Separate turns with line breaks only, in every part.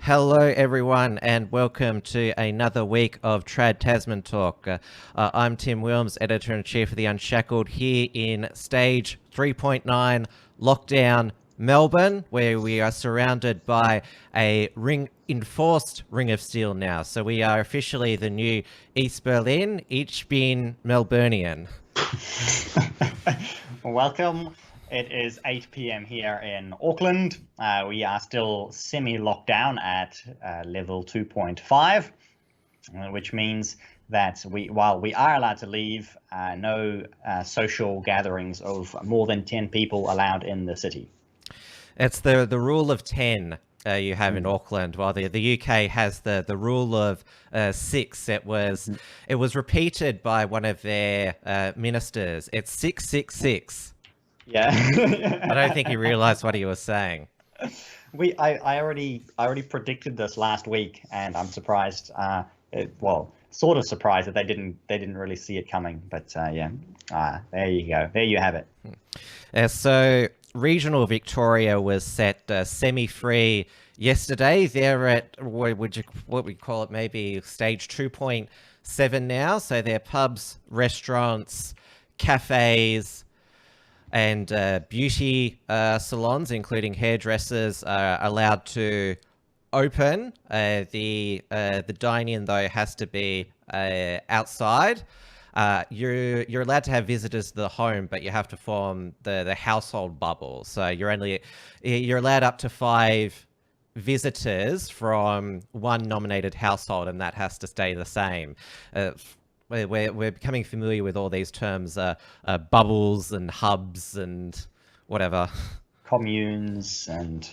Hello, everyone, and welcome to another week of Trad Tasman Talk. I'm Tim Wilms, Editor-in-Chief of The Unshackled, here in Stage 3.9 Lockdown Melbourne, where we are surrounded by a enforced Ring of Steel now. So we are officially the new East Berlin, each being Melburnian.
Welcome. It is 8 p.m. here in Auckland. We are still semi-lockdown at level 2.5, which means that while we are allowed to leave, no social gatherings of more than 10 people allowed in the city.
It's the rule of 10 you have in Auckland, while the UK has the rule of 6. It was repeated by one of their ministers. It's 666.
Yeah.
I don't think he realized what he was saying.
I already predicted this last week, and I'm surprised. Sort of surprised that they didn't really see it coming. But there you go. There you have it.
So regional Victoria was set semi-free yesterday. They're at what we call it, maybe stage 2.7 now. So they're pubs, restaurants, cafes, and beauty salons, including hairdressers, are allowed to open. The dine-in, though, has to be outside. You're allowed to have visitors to the home, but you have to form the household bubble. So you're allowed up to 5 visitors from one nominated household, and that has to stay the same. We're becoming familiar with all these terms, bubbles and hubs and whatever.
Communes and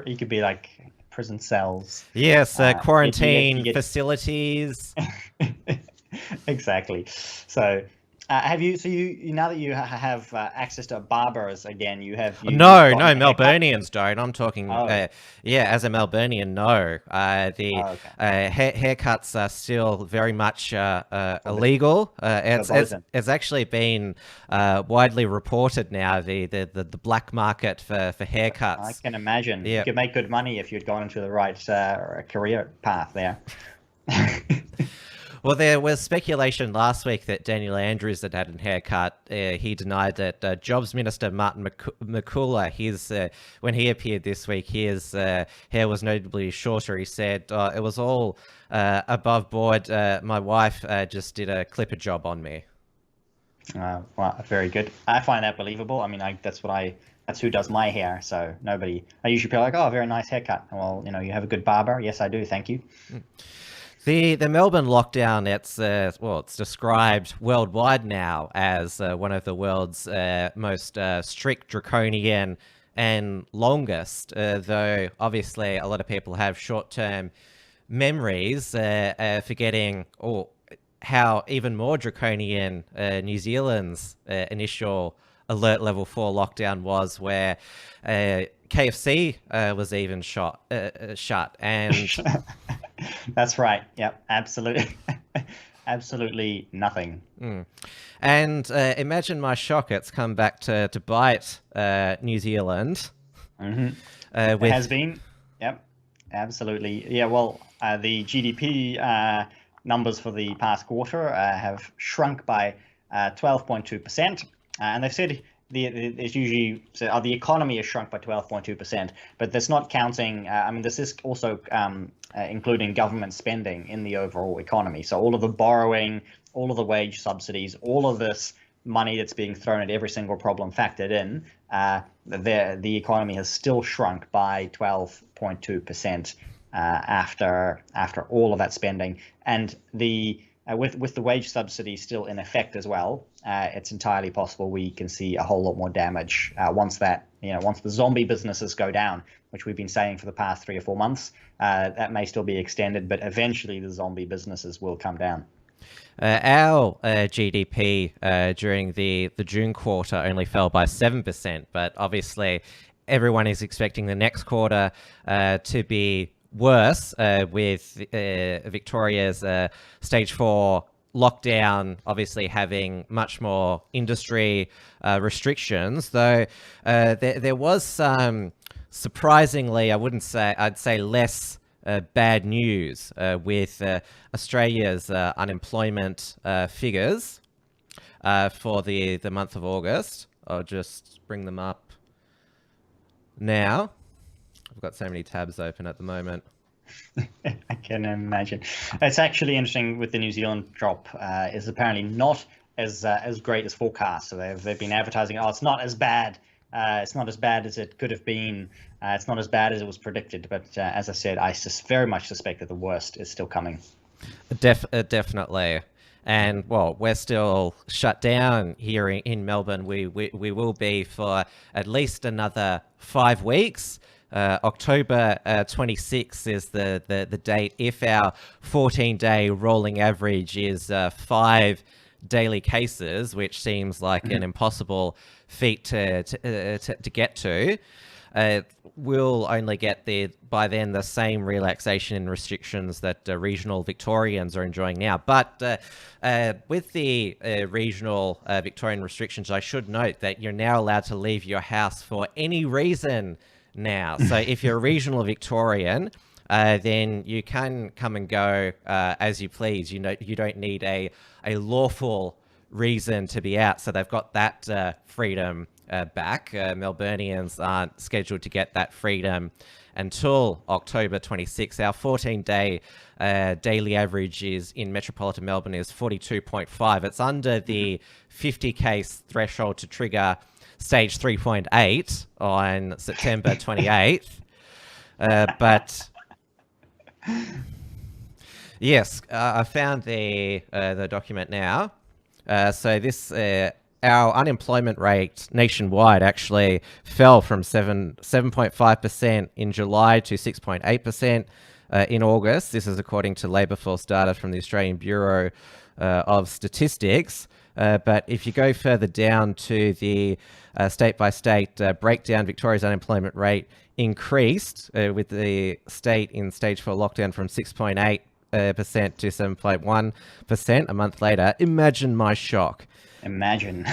you could be like prison cells.
Yes, quarantine facilities.
Exactly. So have you? So you now that you have access to barbers again, you have.
No, Melburnians don't. I'm talking. As a Melburnian, no. Haircuts are still very much illegal. It's actually been widely reported now. The black market for haircuts.
I can imagine. Yeah. You could make good money if you'd gone into the right career path there.
Well, there was speculation last week that Daniel Andrews had a haircut. He denied that. Jobs Minister Martin McCuller, when he appeared this week, his hair was notably shorter. He said, it was all above board. My wife just did a clipper job on me.
Well, very good. I find that believable. I mean, that's who does my hair. So I usually feel like, oh, very nice haircut. Well, you have a good barber. Yes, I do. Thank you.
The Melbourne lockdown, it's described worldwide now as one of the world's most strict, draconian, and longest. Though obviously a lot of people have short-term memories, forgetting how even more draconian New Zealand's initial alert level 4 lockdown was, where KFC was even shut, and.
That's right. Yep, absolutely. Absolutely nothing.
And imagine my shock, it's come back to bite New Zealand.
It has been. Yep, absolutely. Yeah, well, the GDP numbers for the past quarter have shrunk by 12.2%. And they've said it's usually the economy has shrunk by 12.2%, but that's not counting. This is also including government spending in the overall economy. So all of the borrowing, all of the wage subsidies, all of this money that's being thrown at every single problem factored in, the economy has still shrunk by 12.2% after all of that spending, and with the wage subsidy still in effect as well, it's entirely possible we can see a whole lot more damage once the zombie businesses go down, which we've been saying for the past 3 or 4 months. That may still be extended, but eventually the zombie businesses will come down.
Our GDP during the June quarter only fell by 7%, but obviously everyone is expecting the next quarter to be worse, with Victoria's stage 4 lockdown obviously having much more industry restrictions, though there was some surprisingly, I'd say less bad news with Australia's unemployment figures for the month of August. I'll just bring them up now. I've got so many tabs open at the moment.
I can imagine. It's actually interesting with the New Zealand drop. Is apparently not as great as forecast. So they've been advertising, oh, it's not as bad. It's not as bad as it could have been. It's not as bad as it was predicted. But as I said, I very much suspect that the worst is still coming.
Definitely. And well, we're still shut down here in Melbourne. We will be for at least another 5 weeks. October 26th is the date. If our 14-day rolling average is 5 daily cases, which seems like an impossible feat to get to, we'll only get by then the same relaxation and restrictions that regional Victorians are enjoying now. But with the regional Victorian restrictions, I should note that you're now allowed to leave your house for any reason now. So if you're a regional Victorian, then you can come and go as you please. You don't need a lawful reason to be out. So they've got that freedom back. Melburnians aren't scheduled to get that freedom until October 26. Our 14-day daily average is in metropolitan Melbourne is 42.5. It's under the 50 case threshold to trigger stage 3.8 on September 28th. But yes, I found the document now. So this our unemployment rate nationwide actually fell from 7.5% in July to 6.8% in August. This is according to labour force data from the Australian Bureau of Statistics. But if you go further down to the state-by-state breakdown, Victoria's unemployment rate increased with the state in stage 4 lockdown from 6.8% to 7.1% a month later. Imagine my shock.
Imagine.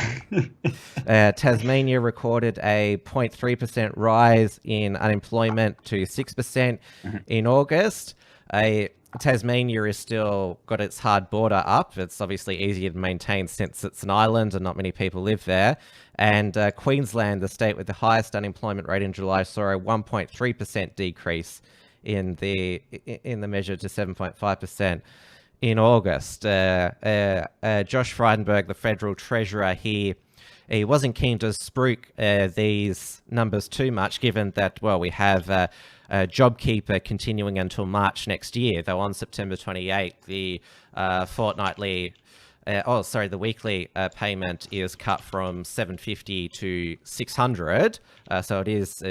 Tasmania recorded a 0.3% rise in unemployment to 6% in August. Tasmania is still got its hard border up. It's obviously easier to maintain since it's an island and not many people live there. And Queensland, the state with the highest unemployment rate in July, saw a 1.3% decrease in the measure to 7.5% in August. Josh Frydenberg, the federal treasurer, he wasn't keen to spruik these numbers too much, given that, well, we have JobKeeper continuing until March next year, though on September 28th, the the weekly payment is cut from $750 to $600. So it is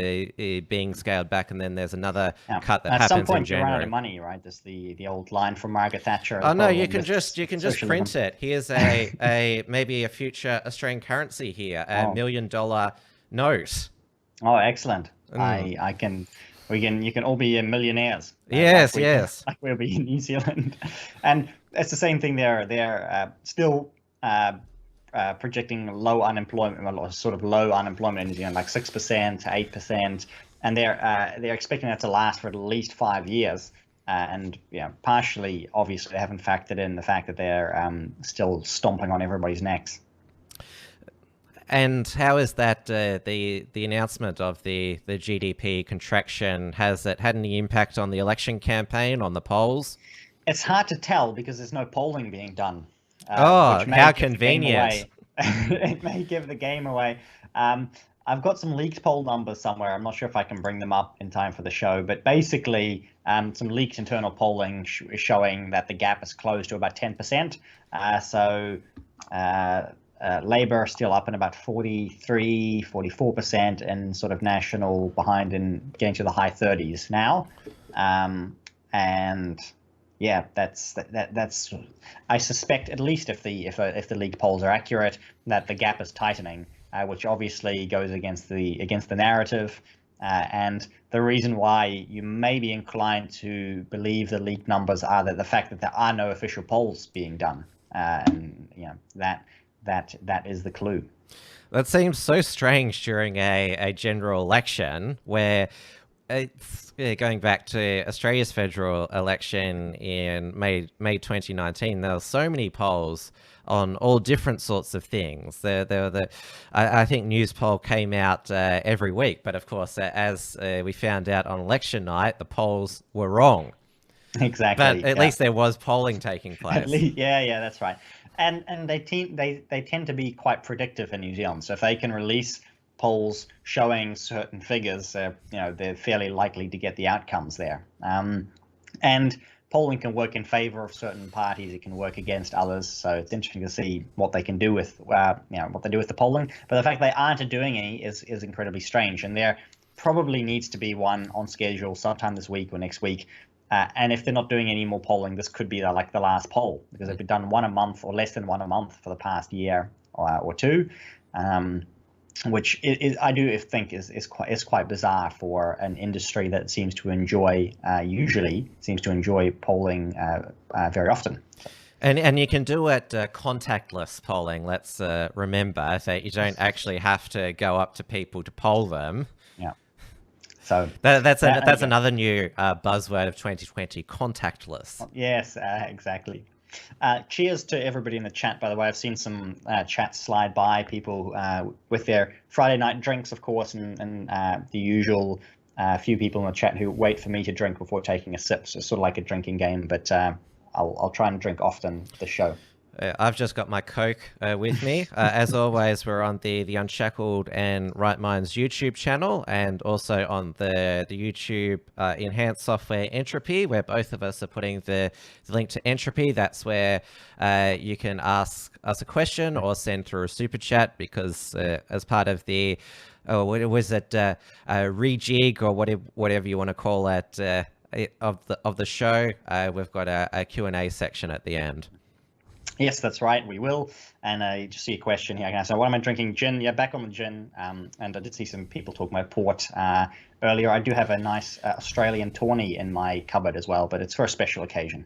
being scaled back, and then there's another cut that happens in January. At some point, you run out
of money, right? There's the old line from Margaret Thatcher.
Oh no, you can just print it. Here's a maybe a future Australian currency here, a $1 million note.
Oh, excellent! You can all be millionaires.
Yes.
Like we'll be in New Zealand. And it's the same thing there. They're still projecting low unemployment, sort of low unemployment in New Zealand, like 6% to 8%. And they're expecting that to last for at least 5 years. And partially, obviously, they haven't factored in the fact that they're still stomping on everybody's necks.
And how is that, the announcement of the GDP contraction, has it had any impact on the election campaign, on the polls?
It's hard to tell because there's no polling being done.
How convenient.
It may give the game away. I've got some leaked poll numbers somewhere. I'm not sure if I can bring them up in time for the show, but basically some leaked internal polling is showing that the gap is closed to about 10%. Labour still up in about 43, 44%, and sort of National behind in getting to the high 30s now. And yeah, that's. I suspect, at least if the leaked polls are accurate, that the gap is tightening, which obviously goes against the narrative. And the reason why you may be inclined to believe the leaked numbers are that the fact that there are no official polls being done, and that that is the clue.
That seems so strange during a general election where it's going back to Australia's federal election in May 2019. There were so many polls on all different sorts of things. I think news poll came out every week, but of course, as we found out on election night, the polls were wrong.
Exactly.
But at least there was polling taking place.
At least, yeah, that's right. And they tend to be quite predictive in New Zealand. So if they can release polls showing certain figures, they're fairly likely to get the outcomes there. And polling can work in favor of certain parties; it can work against others. So it's interesting to see what they can do with what they do with the polling. But the fact they aren't doing any is incredibly strange. And there probably needs to be one on schedule sometime this week or next week. And if they're not doing any more polling, this could be like the last poll, because they've done one a month or less than one a month for the past year or two, which I do think is quite bizarre for an industry that seems to enjoy polling very often.
And you can do it contactless polling. Let's remember that you don't actually have to go up to people to poll them.
Yeah. So
that's another new buzzword of 2020, contactless.
Yes, exactly. Cheers to everybody in the chat, by the way. I've seen some chats slide by, people with their Friday night drinks, of course, and the usual few people in the chat who wait for me to drink before taking a sip. So it's sort of like a drinking game, but I'll try and drink often this show.
I've just got my Coke with me. As always, we're on the Unshackled and Right Minds YouTube channel, and also on the YouTube Enhanced Software Entropy, where both of us are putting the link to Entropy. That's where you can ask us a question or send through a super chat, because as part of the, what was it, rejig or whatever you want to call it, of the show, we've got a Q&A section at the end.
Yes, that's right. We will. And I just see a question here. So, what am I drinking? Gin. Yeah, back on the gin. And I did see some people talking about port earlier. I do have a nice Australian tawny in my cupboard as well, but it's for a special occasion.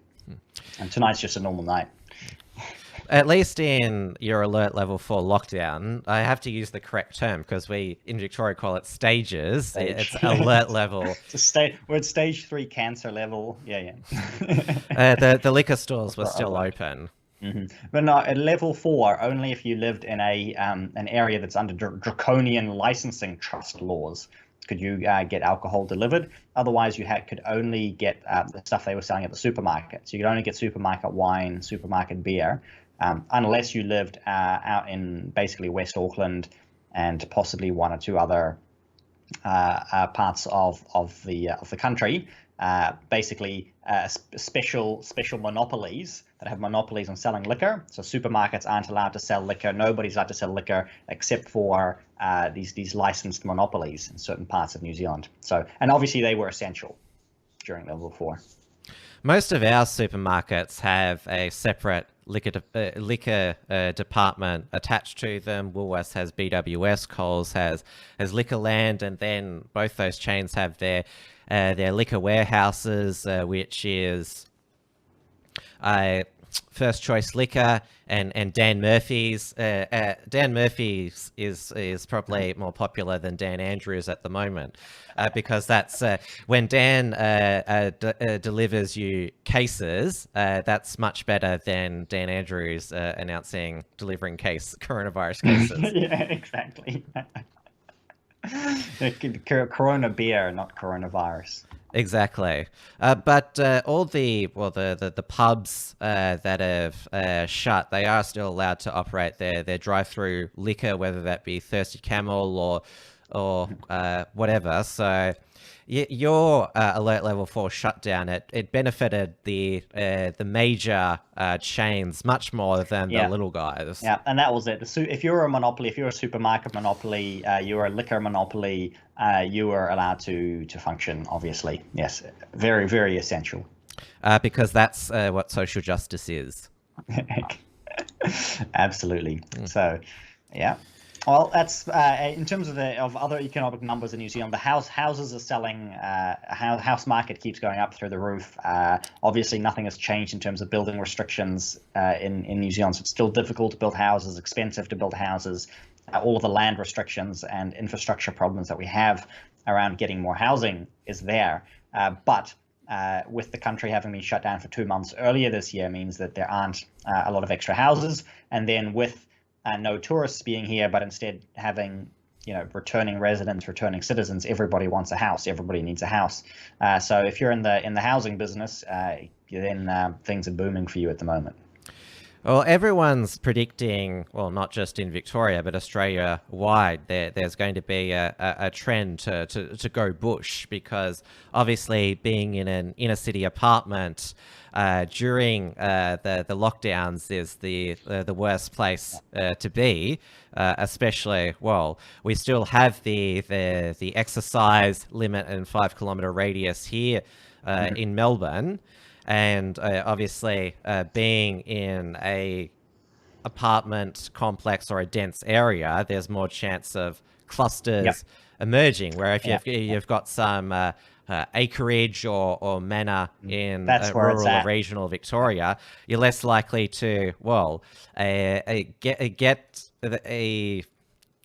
And tonight's just a normal night.
At least in your alert level 4 lockdown, I have to use the correct term, because we in Victoria call it stages. It's alert level.
We're at stage 3 cancer level. Yeah.
The liquor stores were still open.
Mm-hmm. But no, at level 4, only if you lived in an area that's under draconian licensing trust laws could you get alcohol delivered. Otherwise, you could only get the stuff they were selling at the supermarket. So you could only get supermarket wine, supermarket beer, unless you lived out in basically West Auckland and possibly one or two other parts of the country. Basically, special monopolies that have monopolies on selling liquor. So supermarkets aren't allowed to sell liquor. Nobody's allowed to sell liquor except for these licensed monopolies in certain parts of New Zealand. So, and obviously they were essential during level 4.
Most of our supermarkets have a separate liquor department attached to them. Woolworths has BWS, Coles has Liquorland, and then both those chains have their liquor warehouses, which is First Choice Liquor and Dan Murphy's. Dan Murphy's is probably more popular than Dan Andrews at the moment, because that's when Dan delivers you cases. That's much better than Dan Andrews delivering coronavirus cases.
Yeah, exactly. Corona beer, not coronavirus.
Exactly. But all the pubs that have shut, they are still allowed to operate their drive-through liquor, whether that be Thirsty Camel or whatever. So your alert level 4 shutdown, it benefited the major chains much more than the little guys.
Yeah, and that was it. If you're a monopoly, if you're a supermarket monopoly, you're a liquor monopoly, you were allowed to function, obviously. Yes, very, very essential.
Because that's what social justice is.
Absolutely. So, yeah. Well, that's in terms of other economic numbers in New Zealand. The houses are selling. House market keeps going up through the roof. Obviously, nothing has changed in terms of building restrictions in New Zealand. So it's still difficult to build houses, expensive to build houses. All of the land restrictions and infrastructure problems that we have around getting more housing is there. But with the country having been shut down for 2 months earlier this year means that there aren't a lot of extra houses, and then with no tourists being here, but instead having returning residents, returning citizens. Everybody wants a house. Everybody needs a house. So if you're in the housing business, then things are booming for you at the moment.
Well, everyone's predicting, well, not just in Victoria, but Australia-wide, there's going to be a trend to go bush, because obviously being in an inner-city apartment during the lockdowns is the worst place to be, especially, well, we still have the exercise limit and 5-kilometre radius here in Melbourne. And obviously, being in a apartment complex or a dense area, there's more chance of clusters emerging. Where if you've got some acreage or manor in rural or regional Victoria, you're less likely to get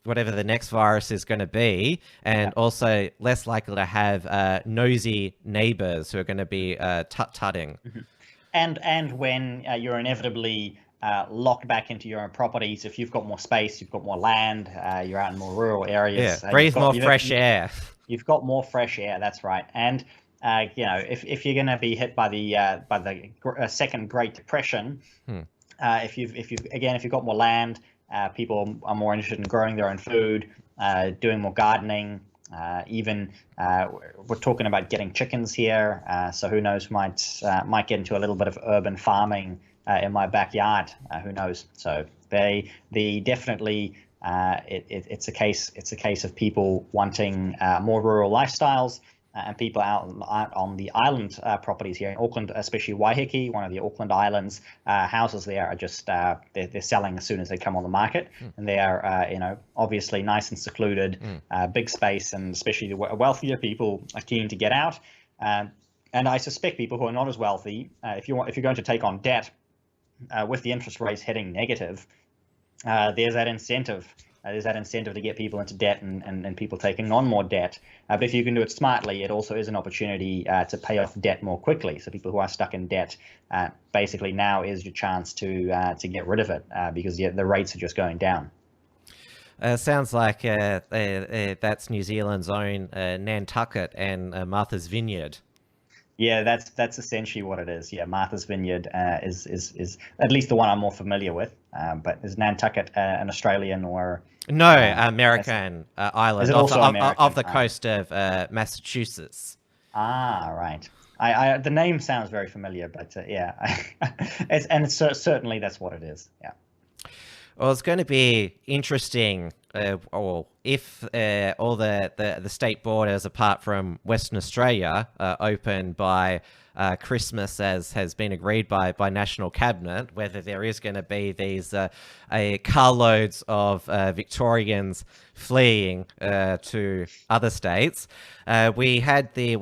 whatever the next virus is going to be, and also less likely to have nosy neighbors who are going to be tut-tutting.
And when you're inevitably locked back into your own properties, if you've got more space, you've got more land, you're out in more rural areas.
Breathe more fresh air.
You've got more fresh air, that's right. And if you're going to be hit by the second Great Depression, if you've got more land, people are more interested in growing their own food, doing more gardening. Even we're talking about getting chickens here, so who knows? Might get into a little bit of urban farming in my backyard. Who knows? So they definitely it's a case of people wanting more rural lifestyles. And people out on the island properties here in Auckland, especially Waiheke, one of the Auckland islands, houses there are just they're selling as soon as they come on the market, and they are obviously nice and secluded, big space, and especially the wealthier people are keen to get out. And I suspect people who are not as wealthy, if you're going to take on debt with the interest rates heading negative, there's that incentive. There's that incentive to get people into debt and people taking on more debt. But if you can do it smartly, it also is an opportunity to pay off debt more quickly. So people who are stuck in debt, basically now is your chance to get rid of it because the rates are just going down.
Sounds like that's New Zealand's own Nantucket and Martha's Vineyard.
Yeah, that's essentially what it is. Yeah, Martha's Vineyard is at least the one I'm more familiar with. But is Nantucket an Australian or?
No, American island off the coast of Massachusetts.
Ah, right. The name sounds very familiar, but yeah, it's certainly that's what it is. Yeah.
Well, it's going to be interesting if all the state borders, apart from Western Australia, open by Christmas, as has been agreed by National Cabinet, whether there is going to be these carloads of Victorians fleeing to other states. We had the,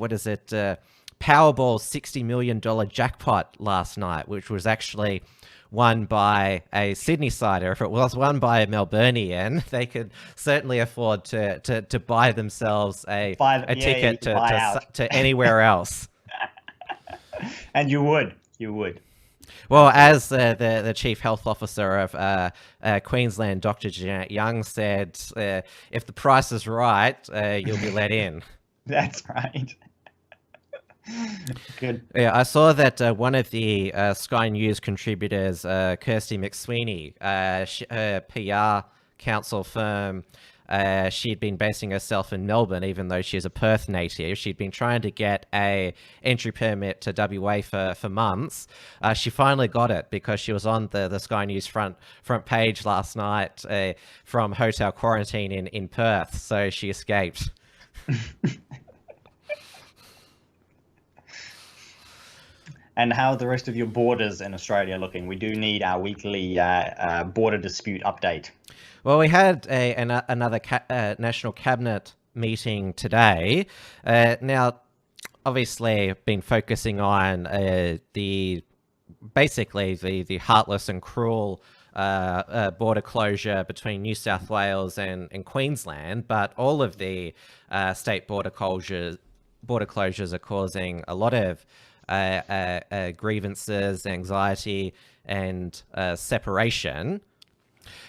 Powerball $60 million jackpot last night, which was actually won by a Sydney-sider. If it was won by a Melburnian, they could certainly afford to buy themselves a ticket to anywhere else.
And you would.
Well, as the Chief Health Officer of Queensland, Dr. Janet Young, said, if the price is right, you'll be let in.
That's right. Good.
Yeah, I saw that one of the Sky News contributors, Kirsty McSweeney, her PR council firm, she'd been basing herself in Melbourne, even though she's a Perth native. She'd been trying to get a entry permit to WA for months. She finally got it because she was on the Sky News front page last night from hotel quarantine in Perth, so she escaped.
And how are the rest of your borders in Australia looking? We do need our weekly border dispute update.
Well, we had another national cabinet meeting today. Now, obviously, been focusing on the heartless and cruel border closure between New South Wales and Queensland, but all of the state border closures are causing a lot of grievances, anxiety, and separation.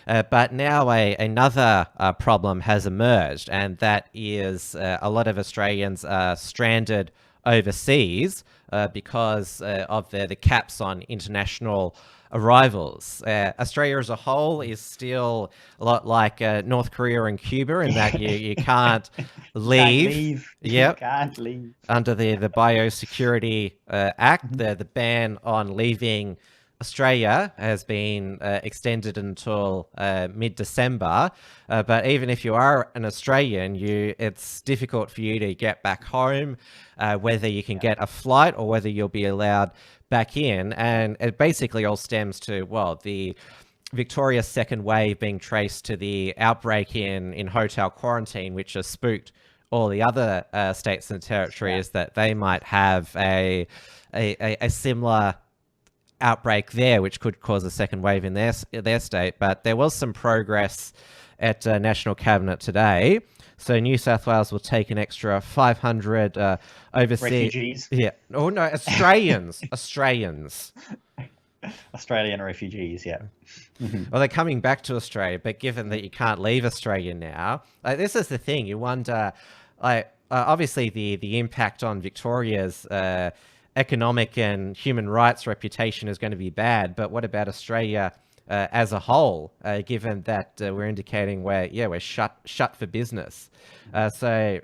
But now another problem has emerged, and that is a lot of Australians are stranded overseas because of the caps on international arrivals. Australia as a whole is still a lot like North Korea and Cuba in that you can't leave.
You can't leave.
Under the Biosecurity Act, the ban on leaving Australia has been extended until mid-December, but even if you are an Australian, it's difficult for you to get back home, whether you can get a flight or whether you'll be allowed back in. And it basically all stems to, well, the Victoria's second wave being traced to the outbreak in hotel quarantine, which has spooked all the other states and territories that they might have a similar outbreak there, which could cause a second wave in their state. But there was some progress at National Cabinet today. So New South Wales will take an extra 500 overseas
refugees.
Yeah. Oh no, Australians.
Australian refugees. Yeah.
Well, they're coming back to Australia, but given that you can't leave Australia now, this is the thing. You wonder, obviously the impact on Victoria's economic and human rights reputation is going to be bad, but what about Australia as a whole, given that we're indicating we're shut for business? So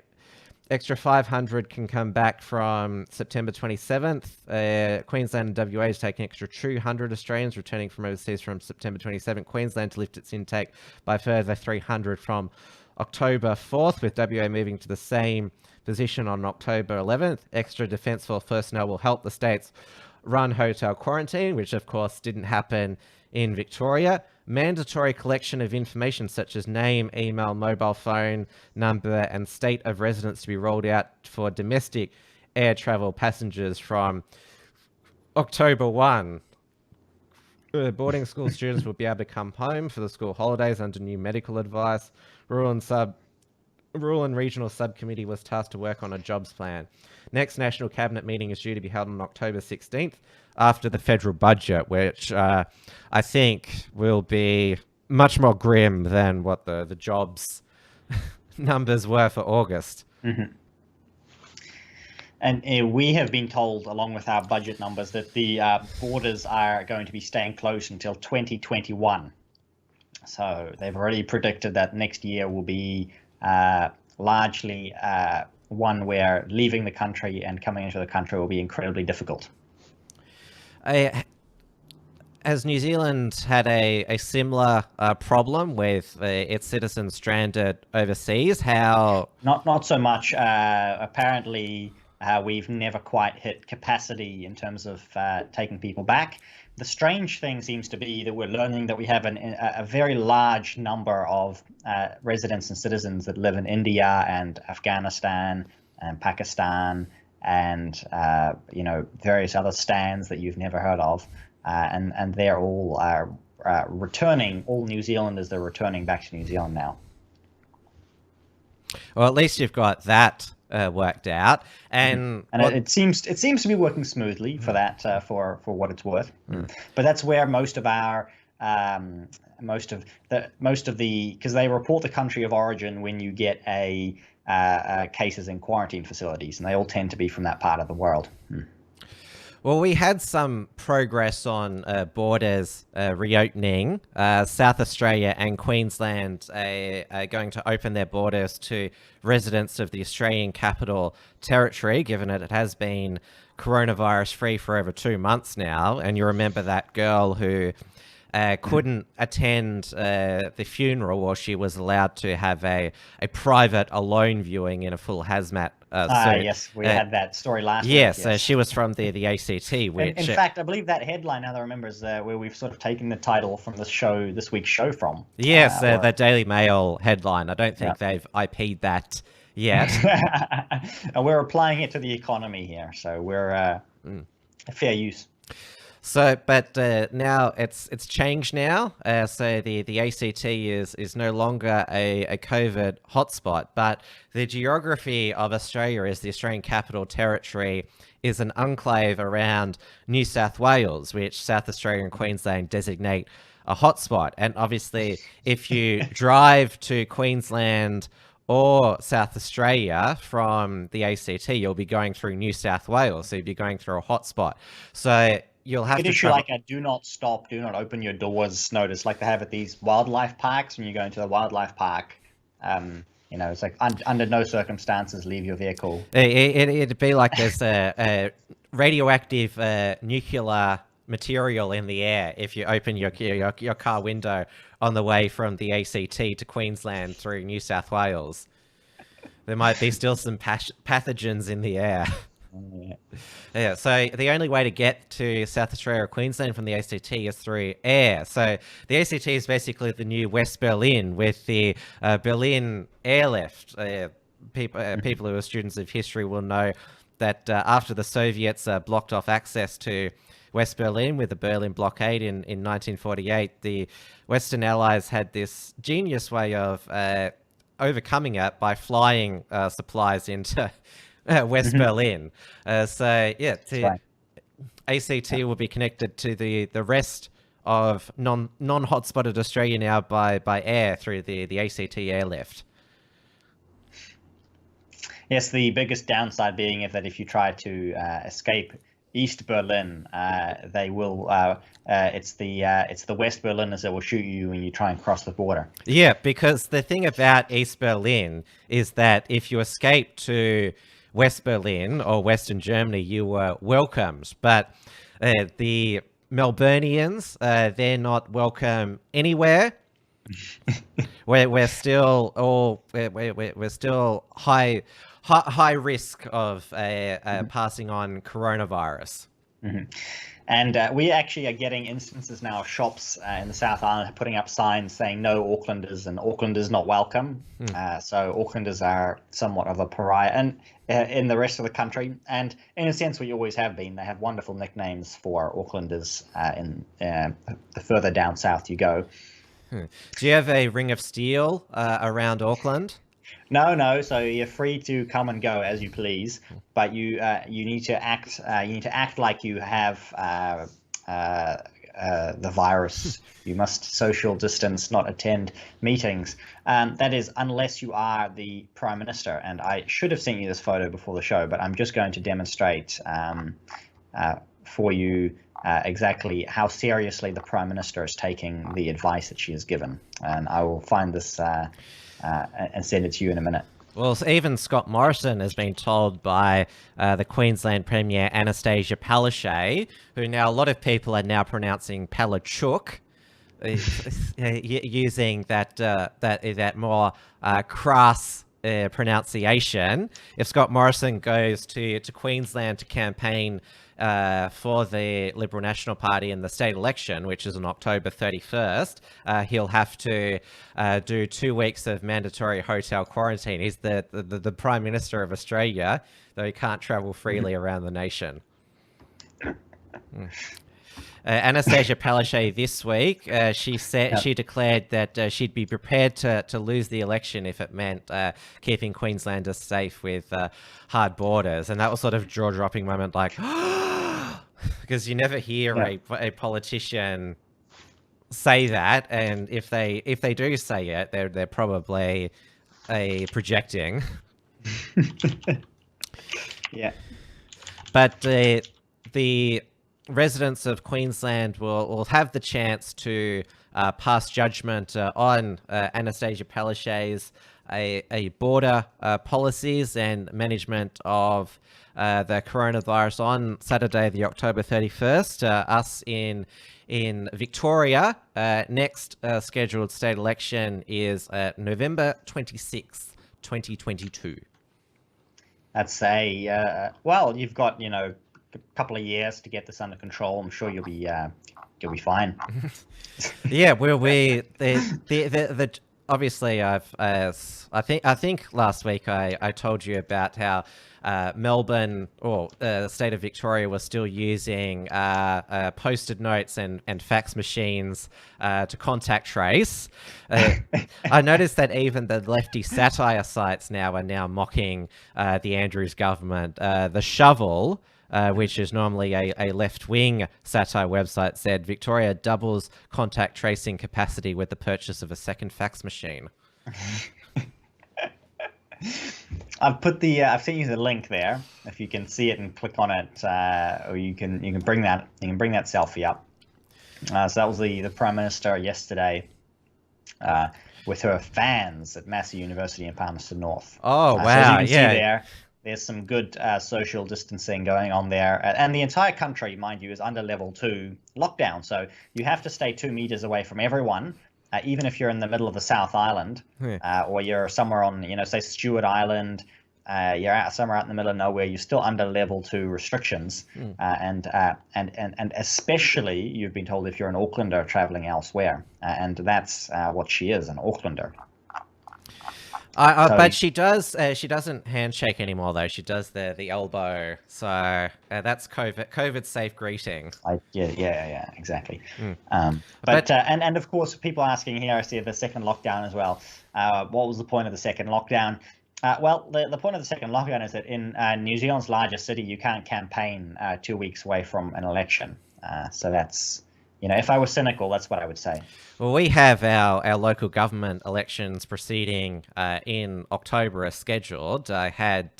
extra 500 can come back from September 27th. Queensland and WA is taking extra 200 Australians returning from overseas from September 27th. Queensland to lift its intake by further 300 from October 4th, with WA moving to the same position on October 11th. Extra Defence Force personnel will help the states run hotel quarantine, which of course didn't happen in Victoria. Mandatory collection of information such as name, email, mobile phone number, and state of residence to be rolled out for domestic air travel passengers from October 1. Boarding school students will be able to come home for the school holidays under new medical advice. Rural and Regional Subcommittee was tasked to work on a jobs plan. Next National Cabinet meeting is due to be held on October 16th after the federal budget, which I think will be much more grim than what the jobs numbers were for August.
Mm-hmm. And we have been told, along with our budget numbers, that the borders are going to be staying closed until 2021. So they've already predicted that next year will be largely one where leaving the country and coming into the country will be incredibly difficult.
Has New Zealand had a similar problem with its citizens stranded overseas? How?
Not so much. Apparently, we've never quite hit capacity in terms of taking people back. The strange thing seems to be that we're learning that we have a very large number of residents and citizens that live in India and Afghanistan and Pakistan and various other stands that you've never heard of, and they're all returning. All New Zealanders are returning back to New Zealand now.
Well, at least you've got that worked out, and
it seems to be working smoothly for that, for what it's worth. But that's where most of the because they report the country of origin when you get cases in quarantine facilities, and they all tend to be from that part of the world.
Well, we had some progress on borders reopening. South Australia and Queensland are going to open their borders to residents of the Australian Capital Territory, given that it has been coronavirus free for over 2 months now. And you remember that girl who couldn't attend the funeral, or she was allowed to have a private alone viewing in a full hazmat suit.
Yes, we had that story last week.
Yes, she was from the ACT. Which,
in fact, I believe that headline, now that I remember, is where we've sort of taken the title from this week's show from.
Yes, the Daily Mail headline. I don't think they've IP'd that yet.
And we're applying it to the economy here, so we're fair use.
So, but now it's changed now. So the ACT is no longer a COVID hotspot, but the geography of Australia is the Australian Capital Territory is an enclave around New South Wales, which South Australia and Queensland designate a hotspot. And obviously, if you drive to Queensland or South Australia from the ACT, you'll be going through New South Wales. So you'll be going through a hotspot. So you'll have to
issue like a do not stop, do not open your doors notice, like they have at these wildlife parks. When you go into the wildlife park, it's like under no circumstances leave your vehicle.
It'd be like there's a radioactive nuclear material in the air if you open your car window on the way from the ACT to Queensland through New South Wales. There might be still some pathogens in the air. Yeah, so the only way to get to South Australia or Queensland from the ACT is through air. So the ACT is basically the new West Berlin with the Berlin airlift. People who are students of history will know that after the Soviets blocked off access to West Berlin with the Berlin blockade in 1948, the Western Allies had this genius way of overcoming it by flying supplies into West Berlin. ACT will be connected to the rest of non-hotspotted Australia now by air through the ACT airlift.
Yes, the biggest downside being that if you try to escape East Berlin, they will. It's the West Berliners that will shoot you when you try and cross the border. Yeah,
because the thing about East Berlin is that if you escape to West Berlin or Western Germany, you were welcomed, but the Melburnians, they're not welcome anywhere. we're still high risk of passing on coronavirus.
Mm-hmm. And we actually are getting instances now of shops in the South Island putting up signs saying no Aucklanders and Aucklanders not welcome. So Aucklanders are somewhat of a pariah and in the rest of the country. And in a sense, we always have been. They have wonderful nicknames for Aucklanders in the further down south you go.
Do you have a ring of steel around Auckland?
No. So you're free to come and go as you please, but you need to act. You need to act like you have the virus. You must social distance, not attend meetings. That is, unless you are the Prime Minister. And I should have sent you this photo before the show, but I'm just going to demonstrate for you exactly how seriously the Prime Minister is taking the advice that she has given. And I will find this and send it to you in a minute.
Well, even Scott Morrison has been told by the Queensland Premier Anastasia Palaszczuk, who now a lot of people are now pronouncing Palachuk, using that more crass pronunciation. If Scott Morrison goes to Queensland to campaign for the Liberal National Party in the state election, which is on October 31st, he'll have to do 2 weeks of mandatory hotel quarantine. He's the Prime Minister of Australia, though he can't travel freely around the nation. Anastasia Palaszczuk this week, she declared that she'd be prepared to lose the election if it meant keeping Queenslanders safe with hard borders, and that was sort of a jaw-dropping moment, like, because you never hear a politician say that, and if they do say it, they're probably projecting.
Yeah,
but the residents of Queensland will have the chance to pass judgment on Anastasia Palaszczuk's a border policies and management of the coronavirus on Saturday, the October 31st. Us in Victoria, next scheduled state election is November 26th, 2022.
That's well, you've got, a couple of years to get this under control. I'm sure you'll be fine.
Yeah, will we? Obviously, I think last week I told you about how Melbourne or the state of Victoria was still using posted notes and fax machines to contact trace. I noticed that even the lefty satire sites now are mocking the Andrews government. The Shovel, which is normally a left-wing satire website, said Victoria doubles contact tracing capacity with the purchase of a second fax machine.
I've sent you the link there. If you can see it and click on it, or you can bring that selfie up. So that was the Prime Minister yesterday with her fans at Massey University in Palmerston North.
Oh, wow!
So as you can see there's some good social distancing going on there, and the entire country, mind you, is under level 2 lockdown. So you have to stay 2 meters away from everyone. Even if you're in the middle of the South Island, or you're somewhere on, say Stewart Island, you're somewhere out in the middle of nowhere, you're still under level 2 restrictions. And especially, you've been told, if you're an Aucklander traveling elsewhere, and that's what she is, an Aucklander.
But she doesn't handshake anymore, though. She does the elbow. So that's COVID safe greeting.
Yeah, exactly. But of course, people asking here, I see the second lockdown as well. What was the point of the second lockdown? Well, the point of the second lockdown is that in New Zealand's largest city, you can't campaign 2 weeks away from an election. So that's, if I was cynical, that's what I would say.
Well, we have our local government elections proceeding in October as scheduled. I had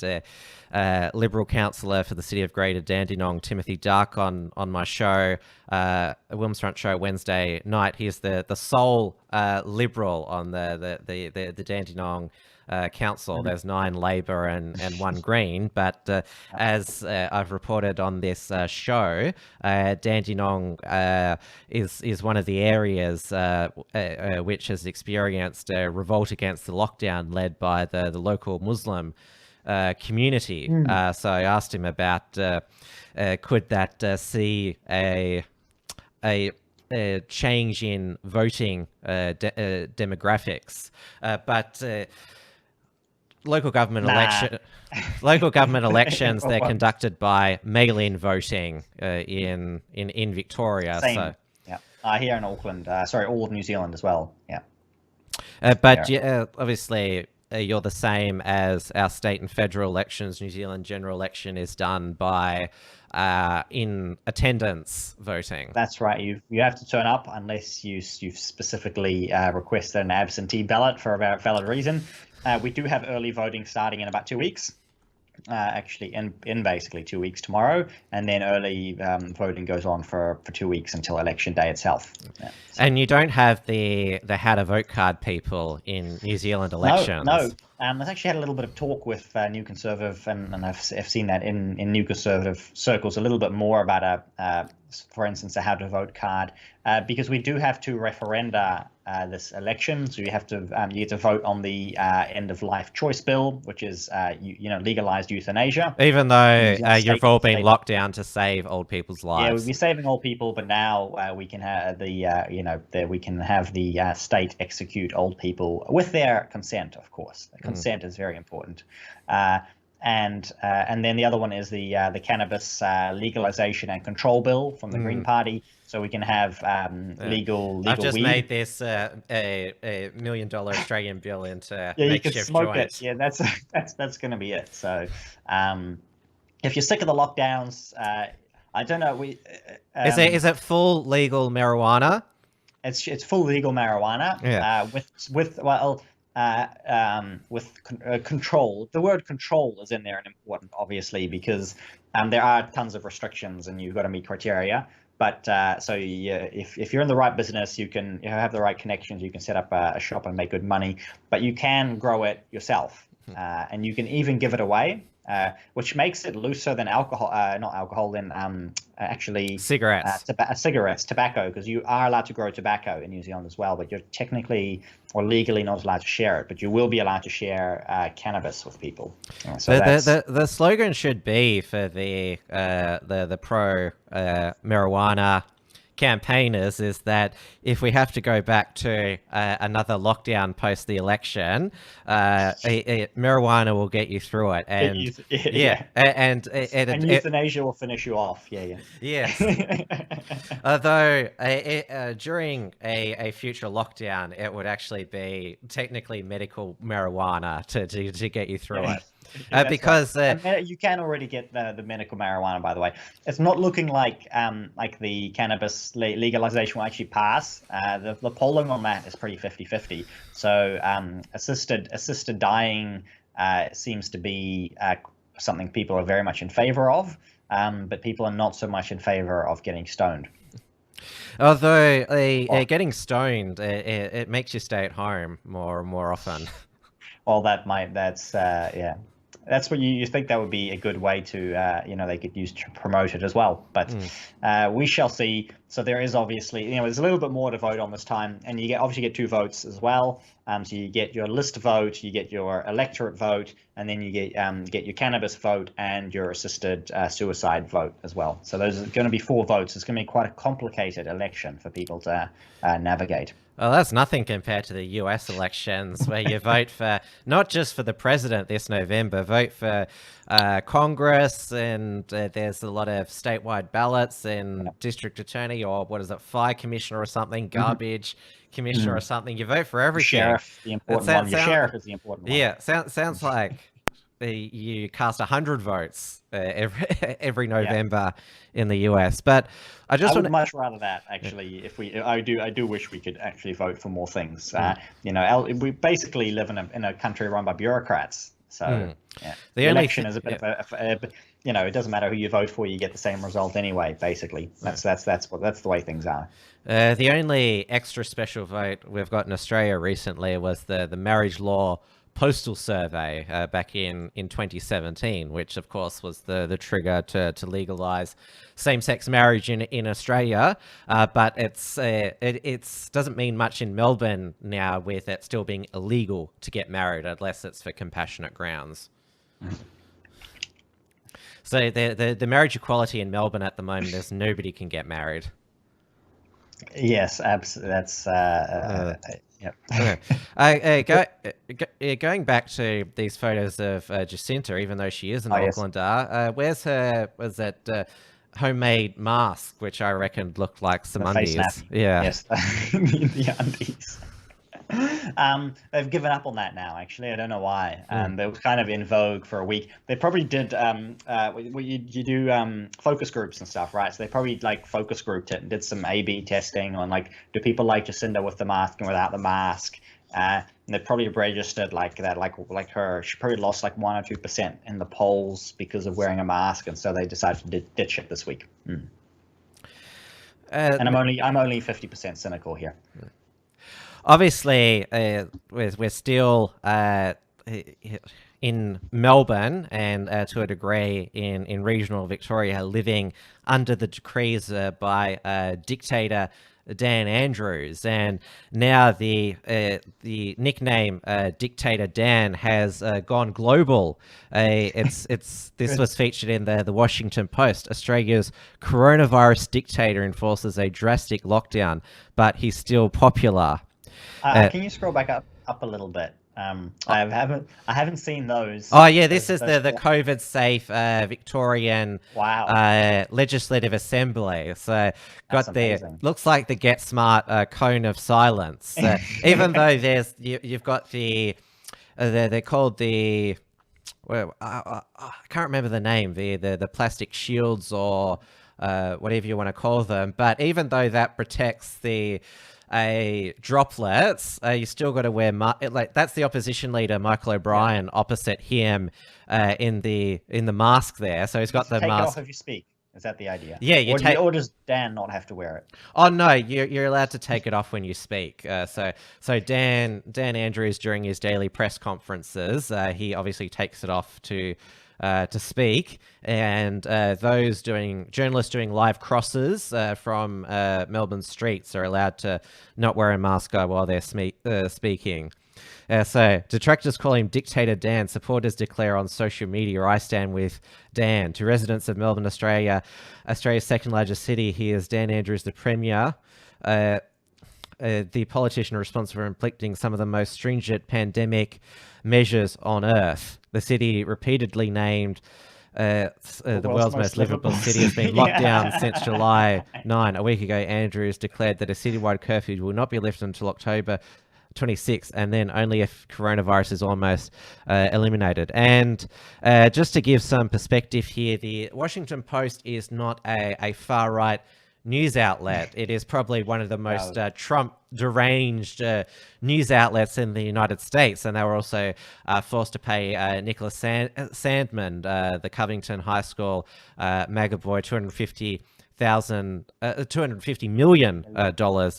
Liberal councillor for the City of Greater Dandenong, Timothy Dark, on my show, a Wilms Front show Wednesday night. He's the sole Liberal on the Dandenong council. There's 9 Labor and 1 Green, but as I've reported on this show, Dandenong is one of the areas which has experienced a revolt against the lockdown led by the local Muslim community. So I asked him about could that see a change in voting demographics, but local government elections, they're conducted by mail-in voting in Victoria.
Same.
So
here in Auckland, all of New Zealand as well. Yeah.
But obviously you're the same as our state and federal elections. New Zealand general election is done by in attendance voting.
That's right. You have to turn up unless you've specifically requested an absentee ballot for a valid reason. We do have early voting starting in about 2 weeks. Actually, in basically 2 weeks tomorrow, and then early voting goes on for 2 weeks until election day itself. Yeah, so.
And you don't have the how to vote card people in New Zealand elections.
No. I've actually had a little bit of talk with New Conservative, and I've seen that in New Conservative circles a little bit more about for instance, a how to vote card, because we do have 2 referenda this election. So you have to you get to vote on the end of life choice bill, which is legalized euthanasia.
Even though you've all been locked down to save old people's lives.
Yeah, we'll be saving old people, but now we can have we can have the state execute old people with their consent, of course. Consent is very important. And then the other one is the cannabis legalization and control bill from the Green Party, so we can have legal
I've just
weed.
made this a $1 million Australian bill into
you can smoke
joints.
it. Yeah, that's going to be it. So if you're sick of the lockdowns, I don't know.
Is it full legal marijuana?
It's full legal marijuana.
Yeah.
control. The word control is in there and important, obviously, because there are tons of restrictions and you've got to meet criteria. But if you're in the right business, you have the right connections, you can set up a shop and make good money. But you can grow it yourself, and you can even give it away. Which makes it looser than alcohol, not alcohol, than actually
cigarettes,
tobacco, because you are allowed to grow tobacco in New Zealand as well, but you're technically or legally not allowed to share it, but you will be allowed to share cannabis with people. So
the slogan should be for the pro marijuana campaigners is that if we have to go back to another lockdown post the election, marijuana will get you through it, and and
euthanasia will finish you off.
Yes. Although during a future lockdown, it would actually be technically medical marijuana to get you through it. Because
you can already get the medical marijuana, by the way. It's not looking like the cannabis legalization will actually pass. The polling on that is pretty 50-50. So assisted dying seems to be something people are very much in favor of, but people are not so much in favor of getting stoned.
Although getting stoned, it makes you stay at home more often.
Well, that's what you think that would be a good way to, they could use to promote it as well. But we shall see. So there is obviously, there's a little bit more to vote on this time, and you obviously get 2 votes as well. So you get your list vote, you get your electorate vote, and then you get your cannabis vote and your assisted suicide vote as well. So those are going to be 4 votes. It's going to be quite a complicated election for people to navigate.
Well, that's nothing compared to the US elections, where you vote for not just for the president this November, vote for Congress, and there's a lot of statewide ballots and district attorney, or what is it, fire commissioner or something, garbage commissioner or something. You vote for everything.
Sheriff, the important one. Your sheriff is the important one.
Yeah, sounds like you cast 100 votes every November in the US. But I would
much rather that, actually. I do wish we could actually vote for more things. We basically live in a country run by bureaucrats. So the election is a bit of it doesn't matter who you vote for, you get the same result anyway. Basically, that's the way things are.
The only extra special vote we've got in Australia recently was the marriage law postal survey back in 2017, which of course was the trigger to legalize same-sex marriage in Australia, but it's doesn't mean much in Melbourne now, with it still being illegal to get married unless it's for compassionate grounds. So the marriage equality in Melbourne at the moment is nobody can get married.
Yes, absolutely. That's
going back to these photos of Jacinta, even though she is an Aucklander, where's her, was that homemade mask, which I reckon looked like some undies? Yeah.
Yes, the undies. They've given up on that now, actually. I don't know why. They were kind of in vogue for a week. They probably did you do focus groups and stuff, right? So they probably focus grouped it and did some A/B testing on do people like Jacinda with the mask and without the mask. And they probably registered like her. She probably lost 1 or 2% in the polls because of wearing a mask, and so they decided to ditch it this week. And I'm only 50% cynical here.
Obviously, we're still in Melbourne and to a degree in regional Victoria, living under the decrees by dictator Dan Andrews, and now the nickname Dictator Dan has gone global. This was featured in the Washington Post. Australia's coronavirus dictator enforces a drastic lockdown, but he's still popular.
Can you scroll back up a little bit? I haven't seen those.
Oh yeah, this is the COVID safe Victorian Legislative Assembly. So looks like the Get Smart cone of silence. Even though you've got they're called the, I can't remember the name, the plastic shields or whatever you want to call them. But even though that protects the droplets, you still got to wear that's the opposition leader Michael O'Brien opposite him in the mask there. So he's got the
mask. Take it off if you speak. Is that the idea?
Yeah,
or does Dan not have to wear it?
Oh no, you're allowed to take it off when you speak. So Dan Andrews, during his daily press conferences, he obviously takes it off to speak, and journalists doing live crosses from Melbourne streets are allowed to not wear a mask while they're speaking. So detractors call him Dictator Dan. Supporters declare on social media, "I stand with Dan." To residents of Melbourne, Australia's second largest city, here's Dan Andrews, the Premier, the politician responsible for inflicting some of the most stringent pandemic measures on Earth. The city, repeatedly named the world's most livable city, has been locked down since July 9. A week ago, Andrews declared that a citywide curfew will not be lifted until October 26th, and then only if coronavirus is almost eliminated. And just to give some perspective here, the Washington Post is not a far-right news outlet. It is probably one of the most Trump-deranged news outlets in the United States, and they were also forced to pay Nicholas Sandman, the Covington High School MAGA boy, $250 million,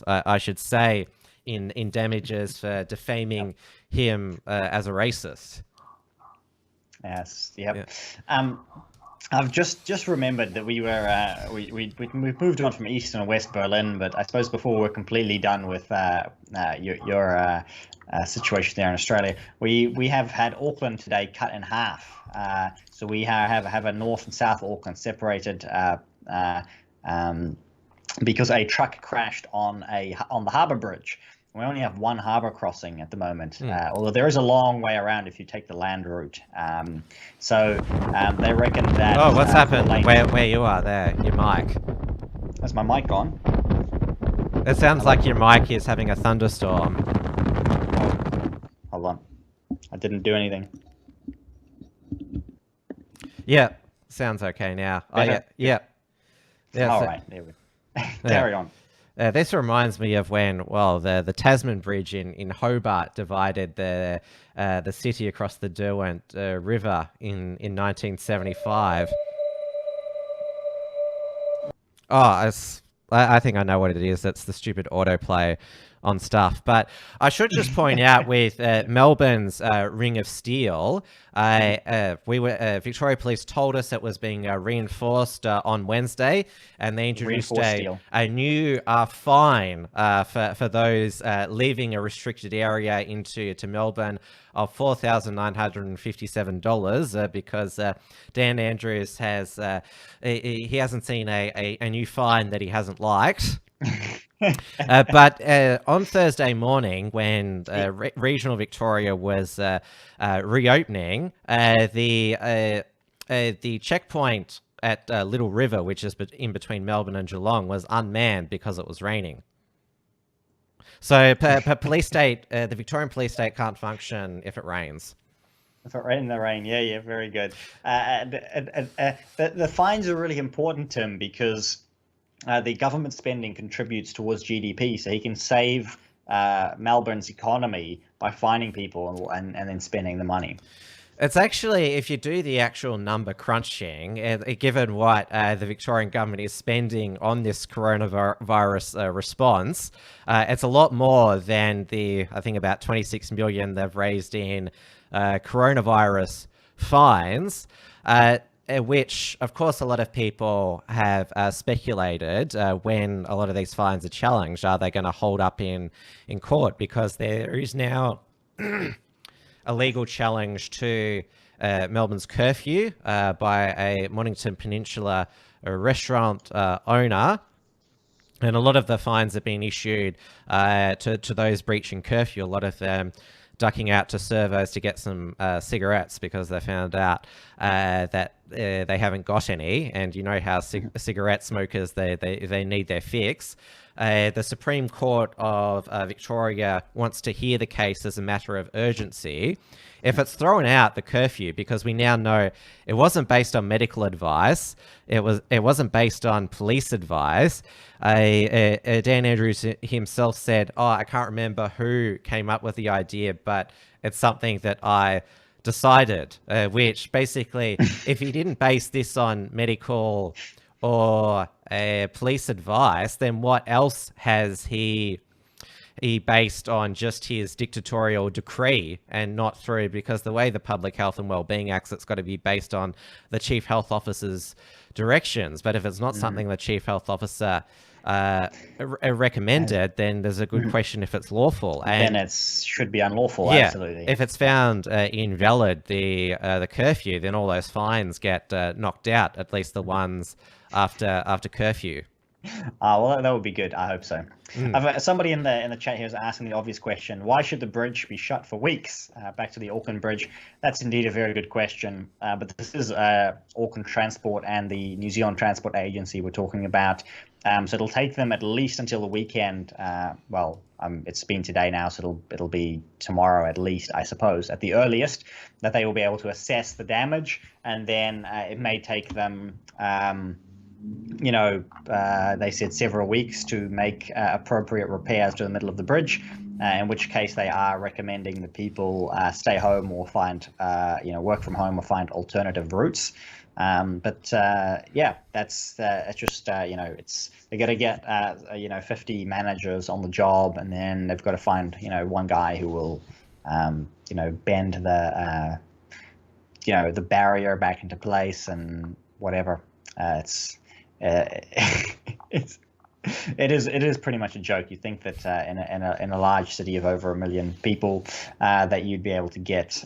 I should say, in damages for defaming him as a racist.
Yes. Yep. I've just remembered that we moved on from East and West Berlin, but I suppose before we're completely done with your situation there in Australia, we have had Auckland today cut in half. So we have a North and South Auckland separated because a truck crashed on the harbour bridge. We only have one harbour crossing at the moment, although there is a long way around if you take the land route. So they reckon that...
Oh, what's happened? Where you are there, your mic.
Is my mic on?
It sounds like your mic is having a thunderstorm.
Hold on. I didn't do anything.
Yeah, sounds okay now.
Better?
Oh, yeah.
All right, there we go. Carry on.
This reminds me of when, the Tasman Bridge in Hobart divided the city across the Derwent River in 1975. Oh, I think I know what it is. That's the stupid autoplay on stuff. But I should just point out with Melbourne's Ring of Steel, Victoria Police told us it was being reinforced on Wednesday, and they introduced a new fine for those leaving a restricted area into Melbourne of $4,957 because Dan Andrews has he hasn't seen a new fine that he hasn't liked. But on Thursday morning, when regional Victoria was reopening, the checkpoint at Little River, which is in between Melbourne and Geelong, was unmanned because it was raining. So police state, the Victorian police state can't function if it rains.
If it rains in the rain, yeah, very good. The fines are really important, Tim, because the government spending contributes towards GDP, so he can save Melbourne's economy by fining people and then spending the money.
It's actually, if you do the actual number crunching, given what the Victorian government is spending on this coronavirus response, it's a lot more than I think about 26 million they've raised in coronavirus fines. Which, of course, a lot of people have speculated when a lot of these fines are challenged, are they going to hold up in court? Because there is now a legal challenge to Melbourne's curfew by a Mornington Peninsula restaurant owner. And a lot of the fines have been issued to those breaching curfew, a lot of them ducking out to servos to get some cigarettes because they found out that they haven't got any, and you know how cigarette smokers they need their fix. The Supreme Court of Victoria wants to hear the case as a matter of urgency. If it's thrown out, the curfew, because we now know it wasn't based on medical advice, it wasn't based on police advice. Dan Andrews himself said, "Oh, I can't remember who came up with the idea, but it's something that I decided." Which basically, if he didn't base this on medical or police advice, then what else has he based on just his dictatorial decree and not through, because the way the Public Health and Wellbeing Acts, it's got to be based on the Chief Health Officer's directions. But if it's not something the Chief Health Officer recommended, then there's a good question if it's lawful. And
then it should be unlawful, absolutely.
If it's found invalid, the curfew, then all those fines get knocked out, at least the ones after curfew.
Well, that would be good. I hope so. Somebody in the chat here is asking the obvious question: why should the bridge be shut for weeks? Back to the Auckland Bridge. That's indeed a very good question. But this is Auckland Transport and the New Zealand Transport Agency we're talking about. So it'll take them at least until the weekend. It's been today now, so it'll be tomorrow at least, I suppose, at the earliest, that they will be able to assess the damage, and then it may take them. They said several weeks to make appropriate repairs to the middle of the bridge, in which case they are recommending that people stay home or find, work from home or find alternative routes. That's it's just, they got to get, 50 managers on the job, and then they've got to find, one guy who will, bend the barrier back into place and whatever. It is pretty much a joke. You think that in a large city of over 1 million people, that you'd be able to get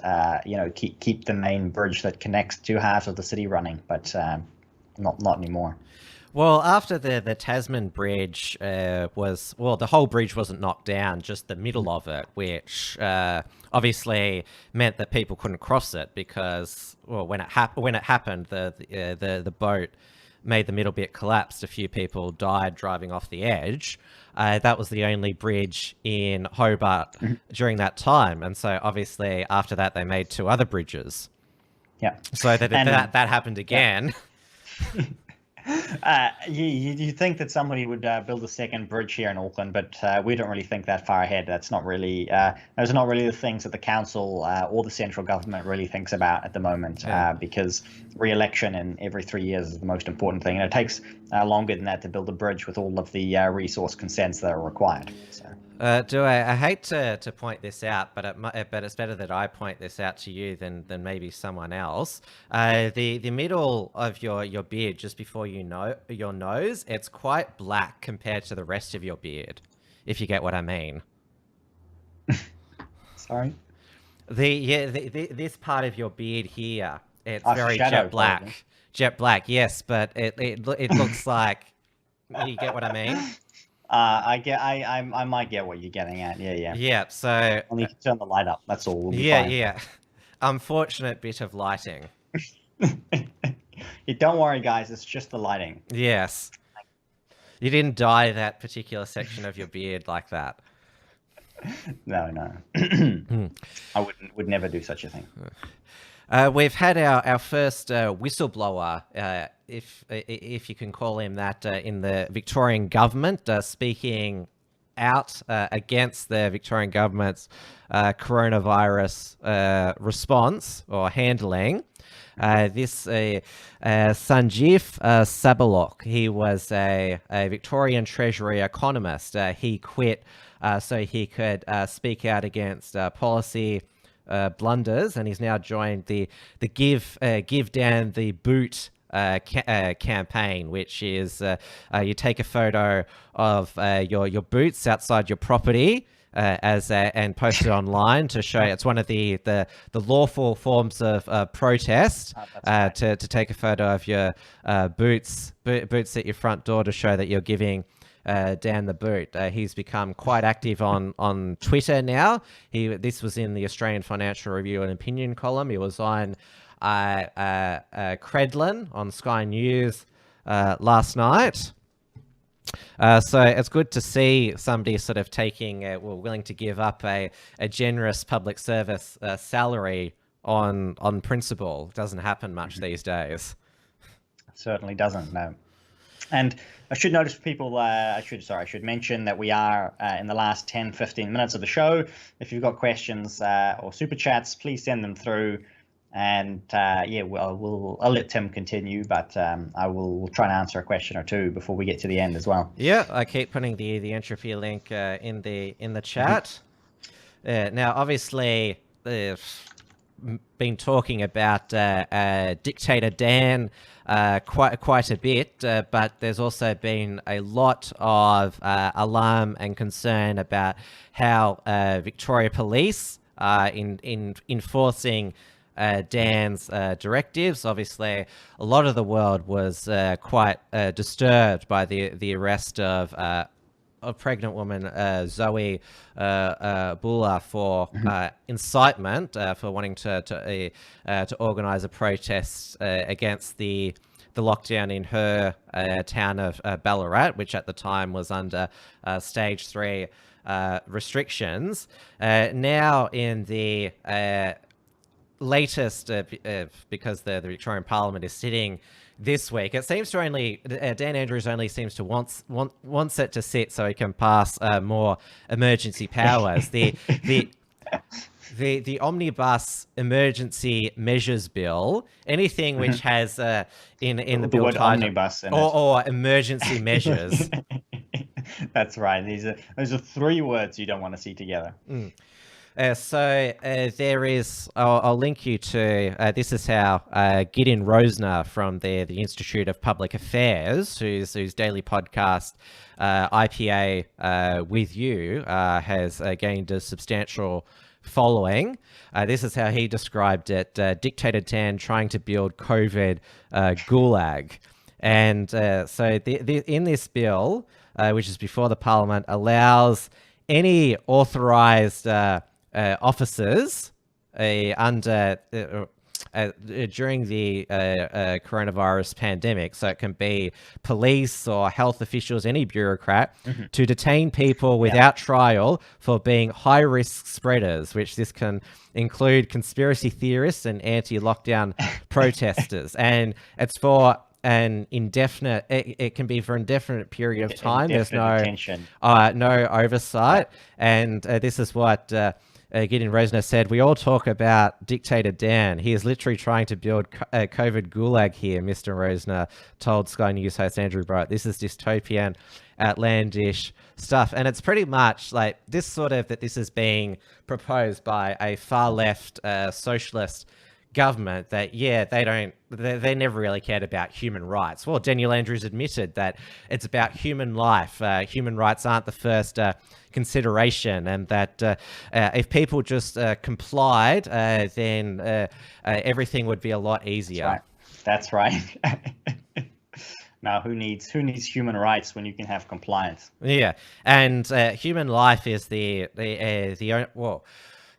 keep the main bridge that connects two halves of the city running, but not anymore.
Well, after the Tasman Bridge the whole bridge wasn't knocked down, just the middle of it, which obviously meant that people couldn't cross it because, when it happened, the boat made the middle bit collapsed. A few people died driving off the edge. That was the only bridge in Hobart during that time, and so obviously after that they made two other bridges.
Yeah.
So that happened again.
Yeah. You think that somebody would build a second bridge here in Auckland, but we don't really think that far ahead. That's not really those are not really the things that the council or the central government really thinks about at the moment, because re-election in every 3 years is the most important thing, and it takes longer than that to build a bridge with all of the resource consents that are required. So.
Dieuwe, I hate to point this out, but it's better that I point this out to you than maybe someone else. The middle of your beard, just before your nose, it's quite black compared to the rest of your beard, if you get what I mean.
Sorry.
This part of your beard here, it's very jet black. Probably. Jet black, yes, but it looks like. You get what I mean?
I might get what you're getting at. Yeah.
Yeah. So
I need to turn the light up. That's all. We'll be fine.
Yeah. Unfortunate bit of lighting.
Don't worry, guys. It's just the lighting.
Yes. You didn't dye that particular section of your beard like that.
No. I would never do such a thing.
We've had our first whistleblower, if you can call him that, in the Victorian government, speaking out against the Victorian government's coronavirus response or handling. This Sanjeev Sabalok, he was a Victorian Treasury economist. He quit so he could speak out against policy blunders, and he's now joined the Give Down the Boot campaign, which is you take a photo of your boots outside your property and post it online to show it's one of the lawful forms of protest. To take a photo of your boots at your front door to show that you're giving down the boot. He's become quite active on Twitter now. This was in the Australian Financial Review and Opinion column. He was on Credlin on Sky News last night. So it's good to see somebody sort of willing to give up a generous public service salary on principle. It doesn't happen much these days.
Certainly doesn't, no. And I should notice for people, I should mention that we are in the last 10-15 minutes of the show. If you've got questions or super chats, please send them through. And I'll let Tim continue, but we'll try and answer a question or two before we get to the end as well.
Yeah, I keep putting the entropy link in the chat. Now, obviously, been talking about Dictator Dan quite a bit, but there's also been a lot of alarm and concern about how Victoria Police are enforcing Dan's directives. Obviously, a lot of the world was quite disturbed by the arrest of a pregnant woman, Zoe Boer, for incitement, for wanting to organise a protest against the lockdown in her town of Ballarat, which at the time was under stage 3 restrictions. Now in the latest, because the Victorian Parliament is sitting this week, it seems to only Dan Andrews only seems to wants it to sit so he can pass more emergency powers. The omnibus emergency measures bill, anything which has in the bill
word
title
omnibus in
or emergency measures.
That's right. Those are 3 words you don't want to see together.
So there is, I'll link you to, this is how Gideon Rosner from the Institute of Public Affairs, whose daily podcast, IPA With You, has gained a substantial following. This is how he described it: Dictator Dan trying to build COVID gulag. And so in this bill, which is before the Parliament, allows any authorised officers during the coronavirus pandemic, so it can be police or health officials, any bureaucrat, to detain people without trial for being high-risk spreaders, which this can include conspiracy theorists and anti-lockdown protesters. And it's for an indefinite, it can be for an indefinite period of time. There's no oversight. And this is what Gideon Rosner said: "We all talk about Dictator Dan. He is literally trying to build a COVID gulag here," Mr. Rosner told Sky News host Andrew Bright. "This is dystopian, outlandish stuff." And it's pretty much like this sort of, that this is being proposed by a far left socialist government that, they never really cared about human rights. Well, Daniel Andrews admitted that it's about human life. Human rights aren't the first consideration, and that if people just complied, then everything would be a lot easier.
That's right. Now, who needs human rights when you can have compliance?
Yeah, and human life is the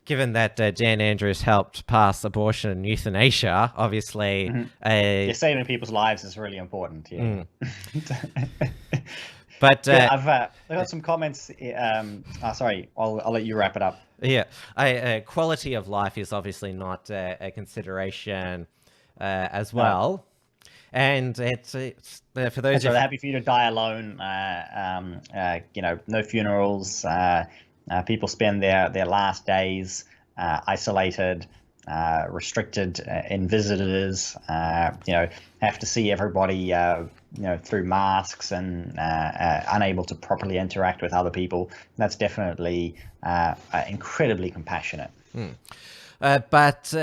given that Dan Andrews helped pass abortion and euthanasia, obviously...
saving people's lives is really important. Yeah.
But
I've got some comments. Sorry, I'll let you wrap it up.
Yeah, quality of life is obviously not a consideration as well. No. And it's for those...
So happy for you to die alone. No funerals. People spend their last days isolated, restricted in visitors, have to see everybody, through masks and unable to properly interact with other people. That's definitely incredibly compassionate.
But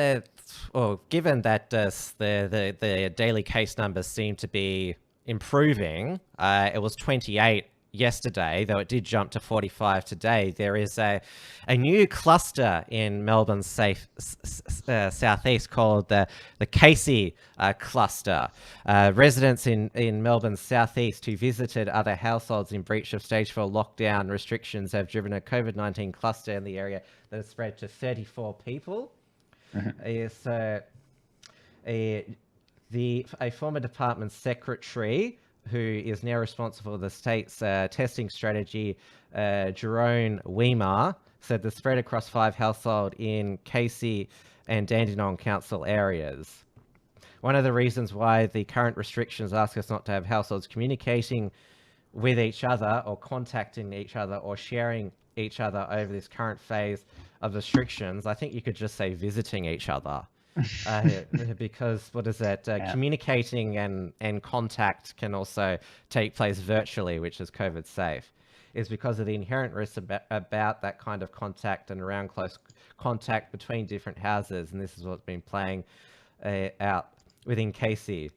given that the daily case numbers seem to be improving, it was 28 yesterday, though it did jump to 45 today. There is a new cluster in Melbourne's southeast called the Casey cluster. Residents in Melbourne's southeast who visited other households in breach of stage 4 lockdown restrictions have driven a COVID-19 cluster in the area that has spread to 34 people. A former department secretary who is now responsible for the state's testing strategy, Jerome Weimar, said the spread across 5 households in Casey and Dandenong council areas. One of the reasons why the current restrictions ask us not to have households communicating with each other or contacting each other or sharing each other over this current phase of restrictions, I think you could just say visiting each other. Because what is that? Communicating and contact can also take place virtually, which is COVID safe, is because of the inherent risks about that kind of contact and around close contact between different houses. And this is what's been playing out within Casey.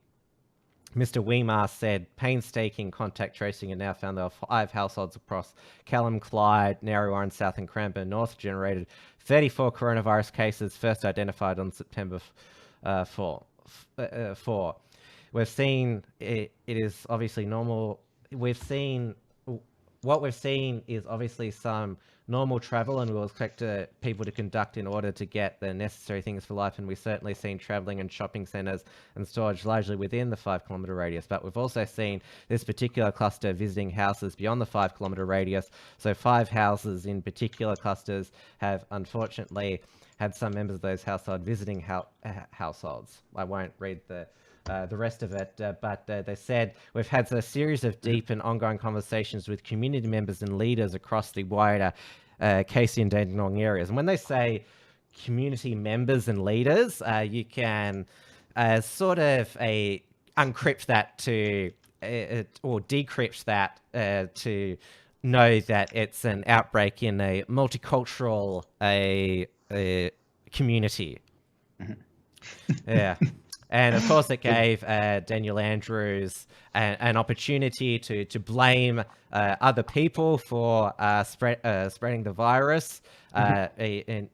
Mr. Weimar said painstaking contact tracing had now found there are 5 households across Callum, Clyde, Narrowar, and South and Cranbourne North generated 34 coronavirus cases, first identified on September 4. We've seen it is obviously normal. What we've seen is obviously some normal travel, and we'll expect people to conduct in order to get the necessary things for life. And we've certainly seen travelling and shopping centres and storage largely within the 5-kilometre radius. But we've also seen this particular cluster visiting houses beyond the 5-kilometre radius. So 5 houses in particular clusters have unfortunately had some members of those households visiting households. I won't read the rest of it, but they said we've had a series of deep and ongoing conversations with community members and leaders across the wider Casey and Dandenong areas. And when they say community members and leaders, you can sort of uncrypt that to or decrypt that to know that it's an outbreak in a multicultural community. Yeah. And of course, it gave Daniel Andrews an opportunity to blame other people for spreading the virus, and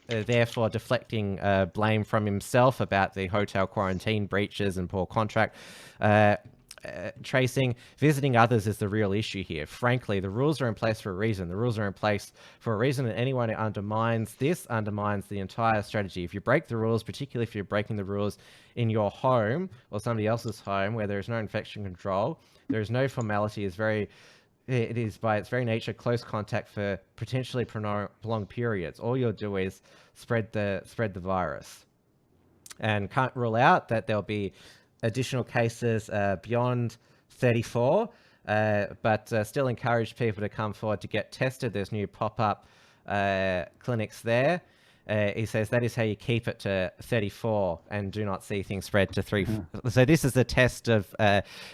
therefore deflecting blame from himself about the hotel quarantine breaches and poor contract tracing. Visiting others is the real issue here. Frankly, the rules are in place for a reason. The rules are in place for a reason, and anyone who undermines this undermines the entire strategy. If you break the rules, particularly if you're breaking the rules in your home or somebody else's home where there is no infection control, there is no formality, it is by its very nature close contact for potentially prolonged periods. All you'll do is spread the virus, and can't rule out that there'll be additional cases beyond 34, but still encourage people to come forward to get tested. There's new pop-up clinics there. He says that is how you keep it to 34 and do not see things spread to 3. So this is the test of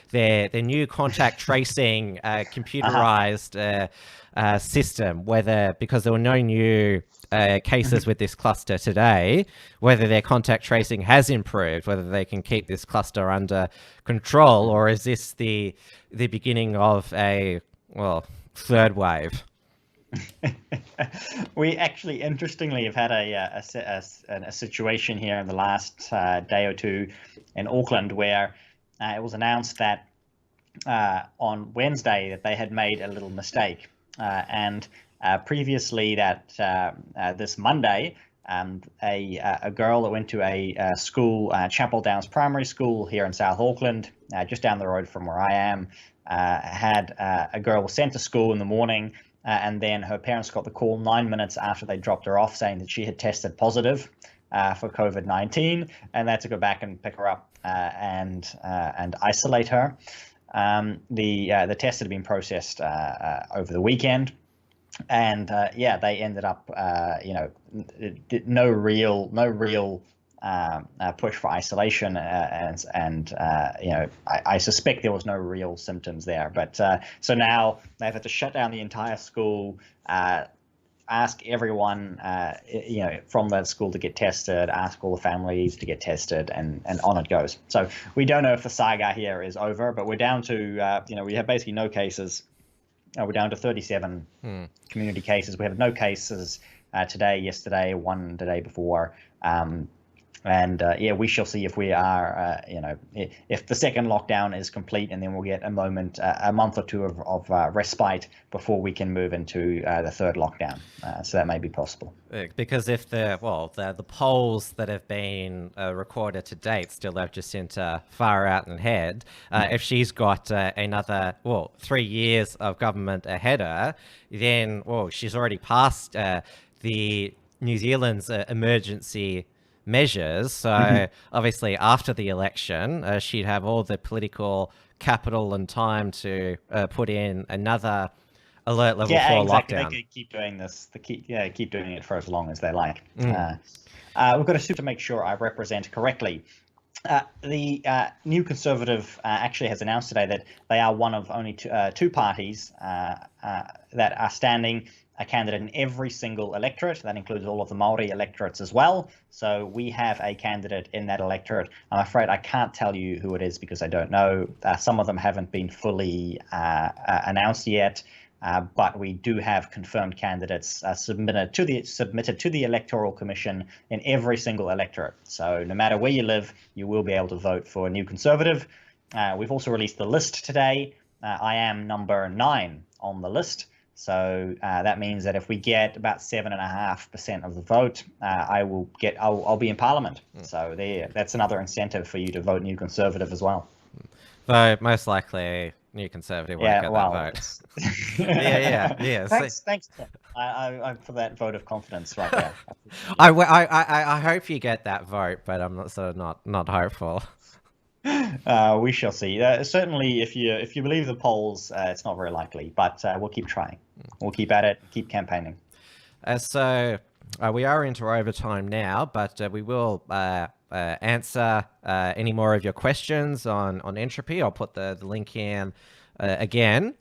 their new contact tracing computerized system, whether, because there were no new cases with this cluster today, whether their contact tracing has improved, whether they can keep this cluster under control, or is this the beginning of a, third wave?
We actually, interestingly, have had a situation here in the last day or two in Auckland where it was announced that on Wednesday that they had made a little mistake, and previously that this Monday, a girl that went to a school, Chapel Downs Primary School here in South Auckland, just down the road from where I am, had a girl was sent to school in the morning. And then her parents got the call 9 minutes after they dropped her off saying that she had tested positive for COVID-19, and they had to go back and pick her up and isolate her. The test had been processed over the weekend, and they ended up no real push for isolation, and I suspect there was no real symptoms there. But so now they've had to shut down the entire school, ask everyone from that school to get tested, ask all the families to get tested, and on it goes. So we don't know if the saga here is over, but we're down to we have basically no cases. We're down to 37 community cases. We have no cases today, yesterday, one the day before. And yeah, we shall see if we are, if the second lockdown is complete, and then we'll get a month or two of respite before we can move into the third lockdown. So that may be possible.
Because if the polls that have been recorded to date still have Jacinta far out and ahead, if she's got another 3 years of government ahead of her, then she's already passed the New Zealand's emergency measures. So obviously after the election, she'd have all the political capital and time to put in another alert level 4
exactly.
lockdown.
They could keep doing this. Keep doing it for as long as they like. We've got to make sure I represent correctly. The New Conservative actually has announced today that they are one of only two parties that are standing a candidate in every single electorate. That includes all of the Māori electorates as well. So we have a candidate in that electorate. I'm afraid I can't tell you who it is because I don't know. Some of them haven't been fully announced yet. But we do have confirmed candidates submitted to the Electoral Commission in every single electorate. So no matter where you live, you will be able to vote for a New Conservative. We've also released the list today. I am number 9 on the list. So that means that if we get about 7.5% of the vote, I'll be in Parliament. So that's another incentive for you to vote New Conservative as well.
Though most likely New Conservative won't get that vote. yeah.
Thanks, Tim. I for that vote of confidence right there.
I hope you get that vote, but I'm not hopeful.
We shall see. Certainly, if you believe the polls, it's not very likely, but we'll keep trying. We'll keep at it, keep campaigning.
So we are into overtime now, but we will answer any more of your questions on entropy. I'll put the link in again.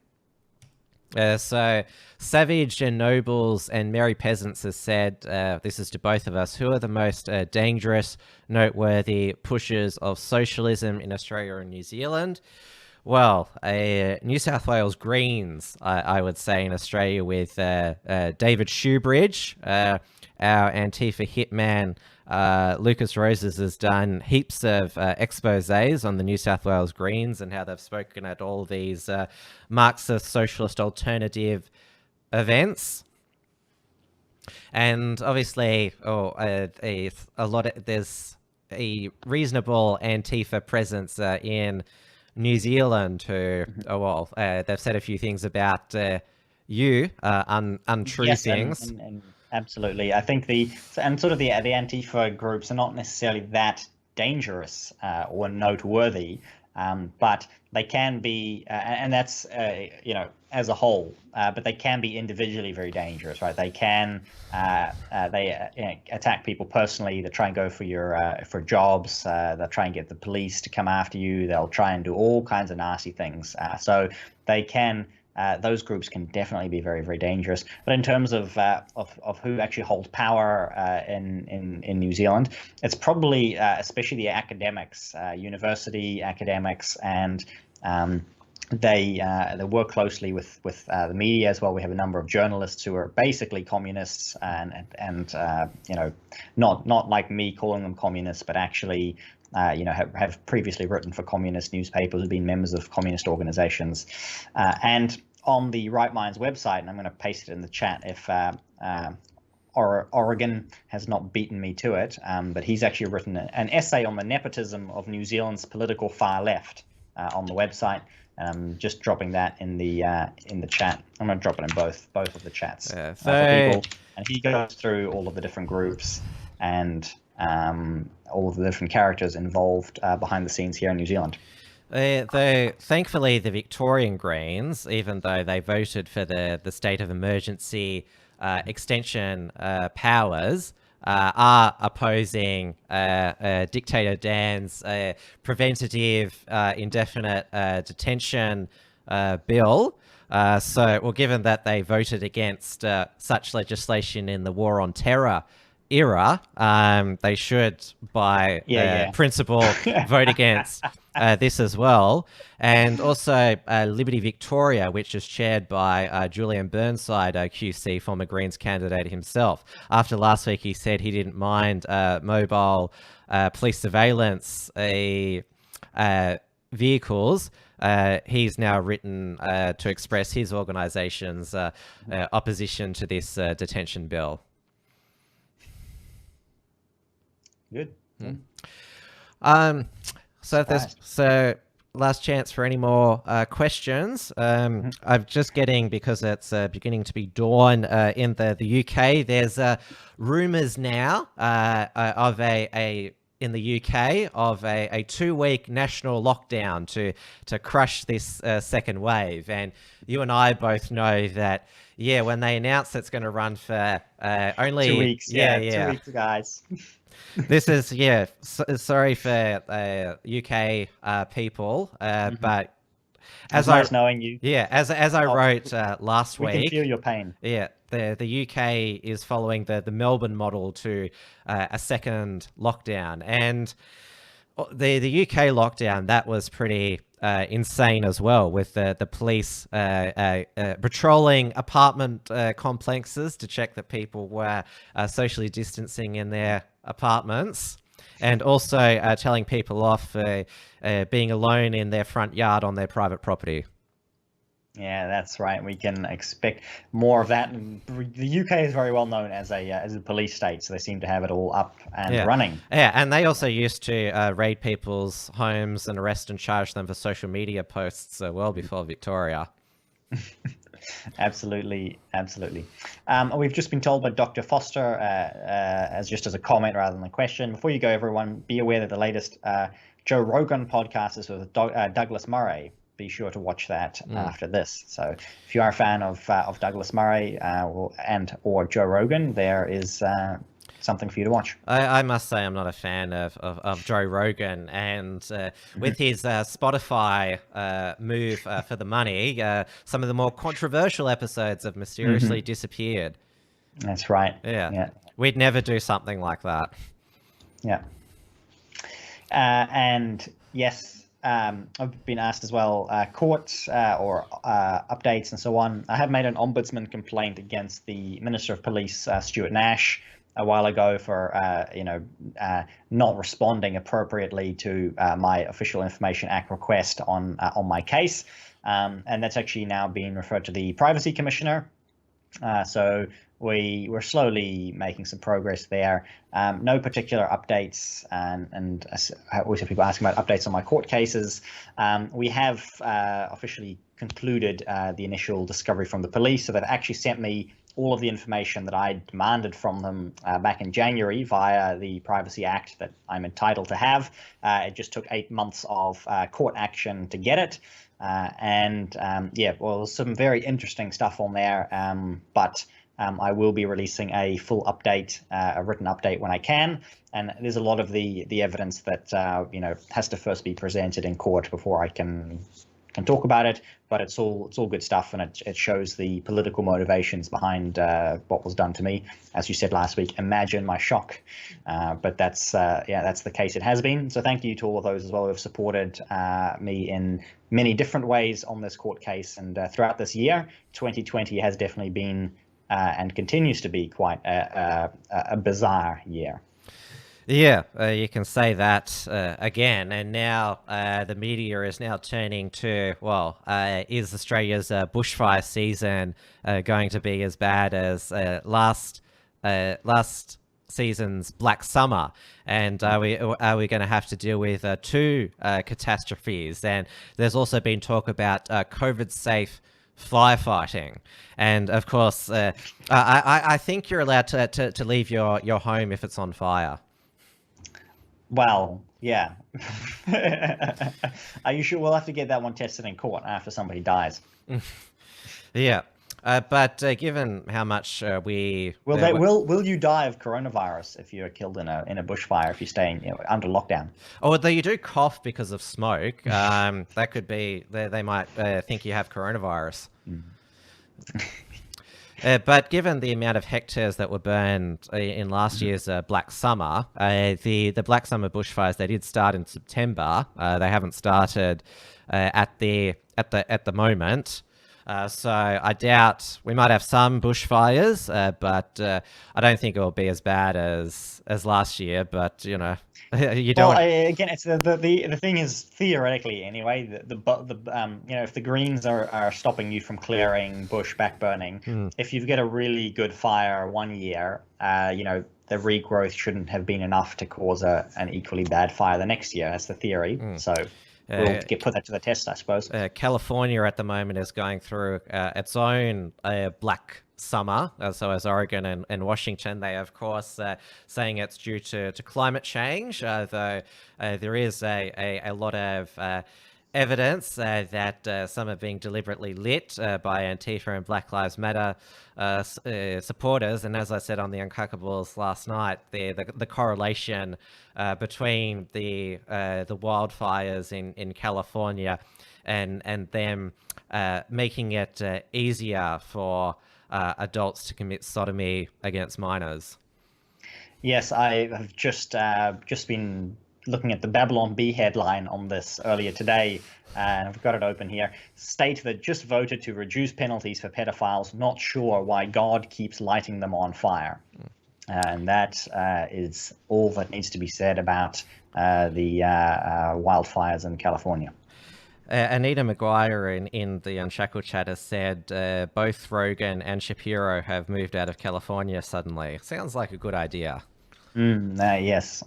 So Savage and Nobles and Merry Peasants has said, this is to both of us, who are the most dangerous, noteworthy pushers of socialism in Australia and New Zealand? Well, New South Wales Greens, I would say, in Australia, with David Shoebridge, our Antifa hitman. Lucas Roses has done heaps of exposés on the New South Wales Greens and how they've spoken at all these Marxist socialist alternative events. And obviously, there's a reasonable Antifa presence in New Zealand who, they've said a few things about you, untrue things.
And absolutely. I think the Antifa groups are not necessarily that dangerous or noteworthy, but they can be, and that's as a whole. But they can be individually very dangerous, right? They can attack people personally. They try and go for jobs. They'll try and get the police to come after you. They'll try and do all kinds of nasty things. So they can. Those groups can definitely be very, very dangerous. But in terms of who actually holds power in New Zealand, it's probably especially the academics, university academics, and they work closely with the media as well. We have a number of journalists who are basically communists and not like me calling them communists, but actually have previously written for communist newspapers, have been members of communist organizations, and on the Right Minds website, and I'm going to paste it in the chat if Oregon has not beaten me to it, but he's actually written an essay on the nepotism of New Zealand's political far left on the website. And I'm just dropping that in the chat. I'm going to drop it in both of the chats for people. And he goes through all of the different groups and all of the different characters involved behind the scenes here in New Zealand.
Thankfully, the Victorian Greens, even though they voted for the state of emergency extension powers, are opposing Dictator Dan's preventative indefinite detention bill. Given that they voted against such legislation in the War on Terror era, they should, by principle, vote against this as well. And also Liberty Victoria, which is chaired by Julian Burnside, QC, former Greens candidate himself. After last week, he said he didn't mind mobile police surveillance vehicles. He's now written to express his organisation's opposition to this detention bill.
Good.
So last chance for any more questions. I'm just getting, because it's beginning to be dawn in the UK, there's rumours now of in the UK of a 2-week national lockdown to crush this second wave. And you and I both know that, when they announce it's going to run for only
2 weeks. 2 weeks, guys.
This is, sorry for UK people, but
as nice knowing you.
As I wrote last week,
we can feel your pain.
The UK is following the Melbourne model to a second lockdown, and the UK lockdown, that was pretty insane as well, with the police patrolling apartment complexes to check that people were socially distancing in their apartments, and also telling people off for being alone in their front yard on their private property.
Yeah, that's right. We can expect more of that. The UK is very well known as a police state, so they seem to have it all up and running.
Yeah, and they also used to raid people's homes and arrest and charge them for social media posts well before Victoria.
Absolutely. We've just been told by Dr. Foster, as a comment rather than a question. Before you go, everyone, be aware that the latest Joe Rogan podcast is with Douglas Murray. Be sure to watch that after this. So if you are a fan of Douglas Murray or Joe Rogan, there is something for you to watch.
I must say I'm not a fan of Joe Rogan, and with his Spotify move for the money, some of the more controversial episodes have mysteriously disappeared.
That's right.
Yeah. We'd never do something like that.
Yeah. And yes, I've been asked as well, courts or updates and so on. I have made an ombudsman complaint against the Minister of Police, Stuart Nash, a while ago for not responding appropriately to my Official Information Act request on my case, and that's actually now being referred to the Privacy Commissioner. So we're slowly making some progress there. No particular updates, and I always have people asking about updates on my court cases. We have officially concluded the initial discovery from the police, so they've actually sent me all of the information that I demanded from them back in January via the Privacy Act that I'm entitled to have. It just took 8 months of court action to get it. Some very interesting stuff on there, but I will be releasing a full update, a written update when I can. And there's a lot of the evidence that has to first be presented in court before I can talk about it. But it's all good stuff, and it shows the political motivations behind what was done to me. As you said last week, imagine my shock. But that's the case it has been. So thank you to all of those as well who have supported me in many different ways on this court case. And throughout this year, 2020 has definitely been and continues to be quite a bizarre year.
Yeah, you can say that again. And now the media is now turning to, is Australia's bushfire season going to be as bad as last season's Black Summer? And are we going to have to deal with two catastrophes? And there's also been talk about COVID-safe firefighting. And of course, I think you're allowed to leave your home if it's on fire.
Well, yeah. Are you sure? We'll have to get that one tested in court after somebody dies.
Yeah. But given how much
will you die of coronavirus if you're killed in a bushfire, if you're staying under lockdown?
Oh, although you do cough because of smoke, that could be they might think you have coronavirus. But given the amount of hectares that were burned in last year's Black Summer, the Black Summer bushfires, they did start in September. They haven't started at the moment. So I doubt we might have some bushfires, but I don't think it will be as bad as last year. But you know, you don't.
Well, again, it's the thing is theoretically anyway. You know, if the greens are stopping you from clearing bush back burning, if you've got a really good fire one year, you know, the regrowth shouldn't have been enough to cause an equally bad fire the next year. That's the theory. So. We'll put that to the test, I suppose.
California at the moment is going through its own black summer. So as Oregon and Washington, they of course saying it's due to climate change, though there is a lot of evidence that some are being deliberately lit by Antifa and Black Lives Matter supporters. And as I said on the Uncockables last night, the correlation between the wildfires in California and them making it easier for adults to commit sodomy against minors.
Yes, I have just been looking at the Babylon Bee headline on this earlier today, and I've got it open here. State that just voted to reduce penalties for pedophiles, not sure why God keeps lighting them on fire. And that is all that needs to be said about the wildfires in California.
Anita McGuire in the Unshackled Chat has said both Rogan and Shapiro have moved out of California suddenly. Sounds like a good idea.
Yes.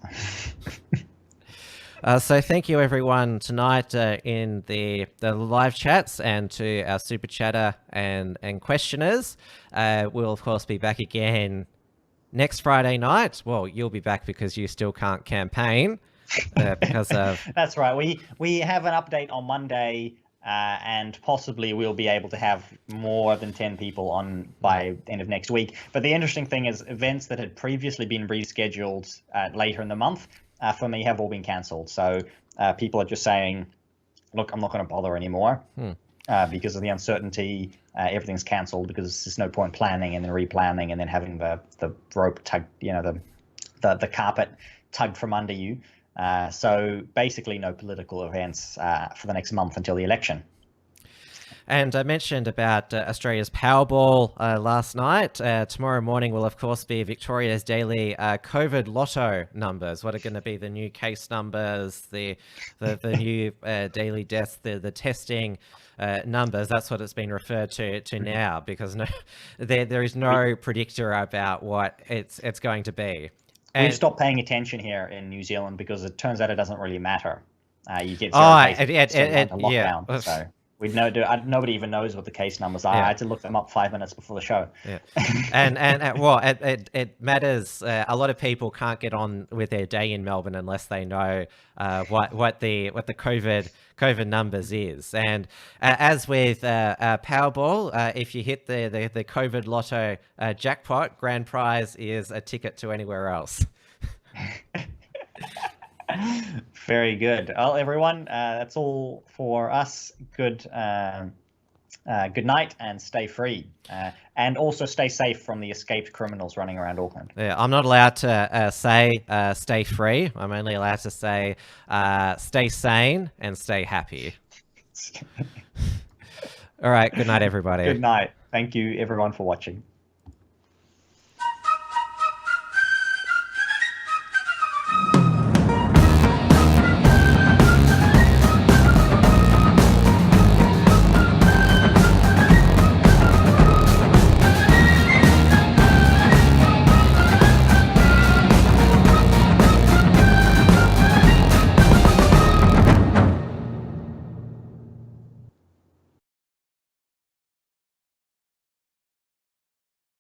So thank you everyone tonight in the live chats and to our super chatter and questioners. We'll of course be back again next Friday night. Well, you'll be back because you still can't campaign because of...
That's right. We have an update on Monday and possibly we'll be able to have more than 10 people on by the end of next week. But the interesting thing is events that had previously been rescheduled later in the month for me have all been cancelled. So people are just saying, look, I'm not going to bother anymore because of the uncertainty. Everything's cancelled because there's no point planning and then replanning and then having the rope tugged, you know, the carpet tugged from under you. So basically no political events for the next month until the election.
And I mentioned about Australia's Powerball last night. Tomorrow morning will, of course, be Victoria's daily COVID lotto numbers. What are going to be the new case numbers, the new daily deaths, the testing numbers. That's what it's been referred to now, because there is no predictor about what it's going to be.
We've stopped paying attention here in New Zealand because it turns out it doesn't really matter. You get zero cases lockdown.
Yeah.
So nobody even knows what the case numbers are. Yeah. I had to look them up 5 minutes before the show.
Yeah. It matters. A lot of people can't get on with their day in Melbourne unless they know what the COVID numbers is. And as with Powerball, if you hit the COVID lotto jackpot, grand prize is a ticket to anywhere else.
Very good. Well, everyone, that's all for us. Good night and stay free. And also stay safe from the escaped criminals running around Auckland.
Yeah, I'm not allowed to say stay free. I'm only allowed to say stay sane and stay happy. All right. Good night, everybody.
Good night. Thank you, everyone, for watching.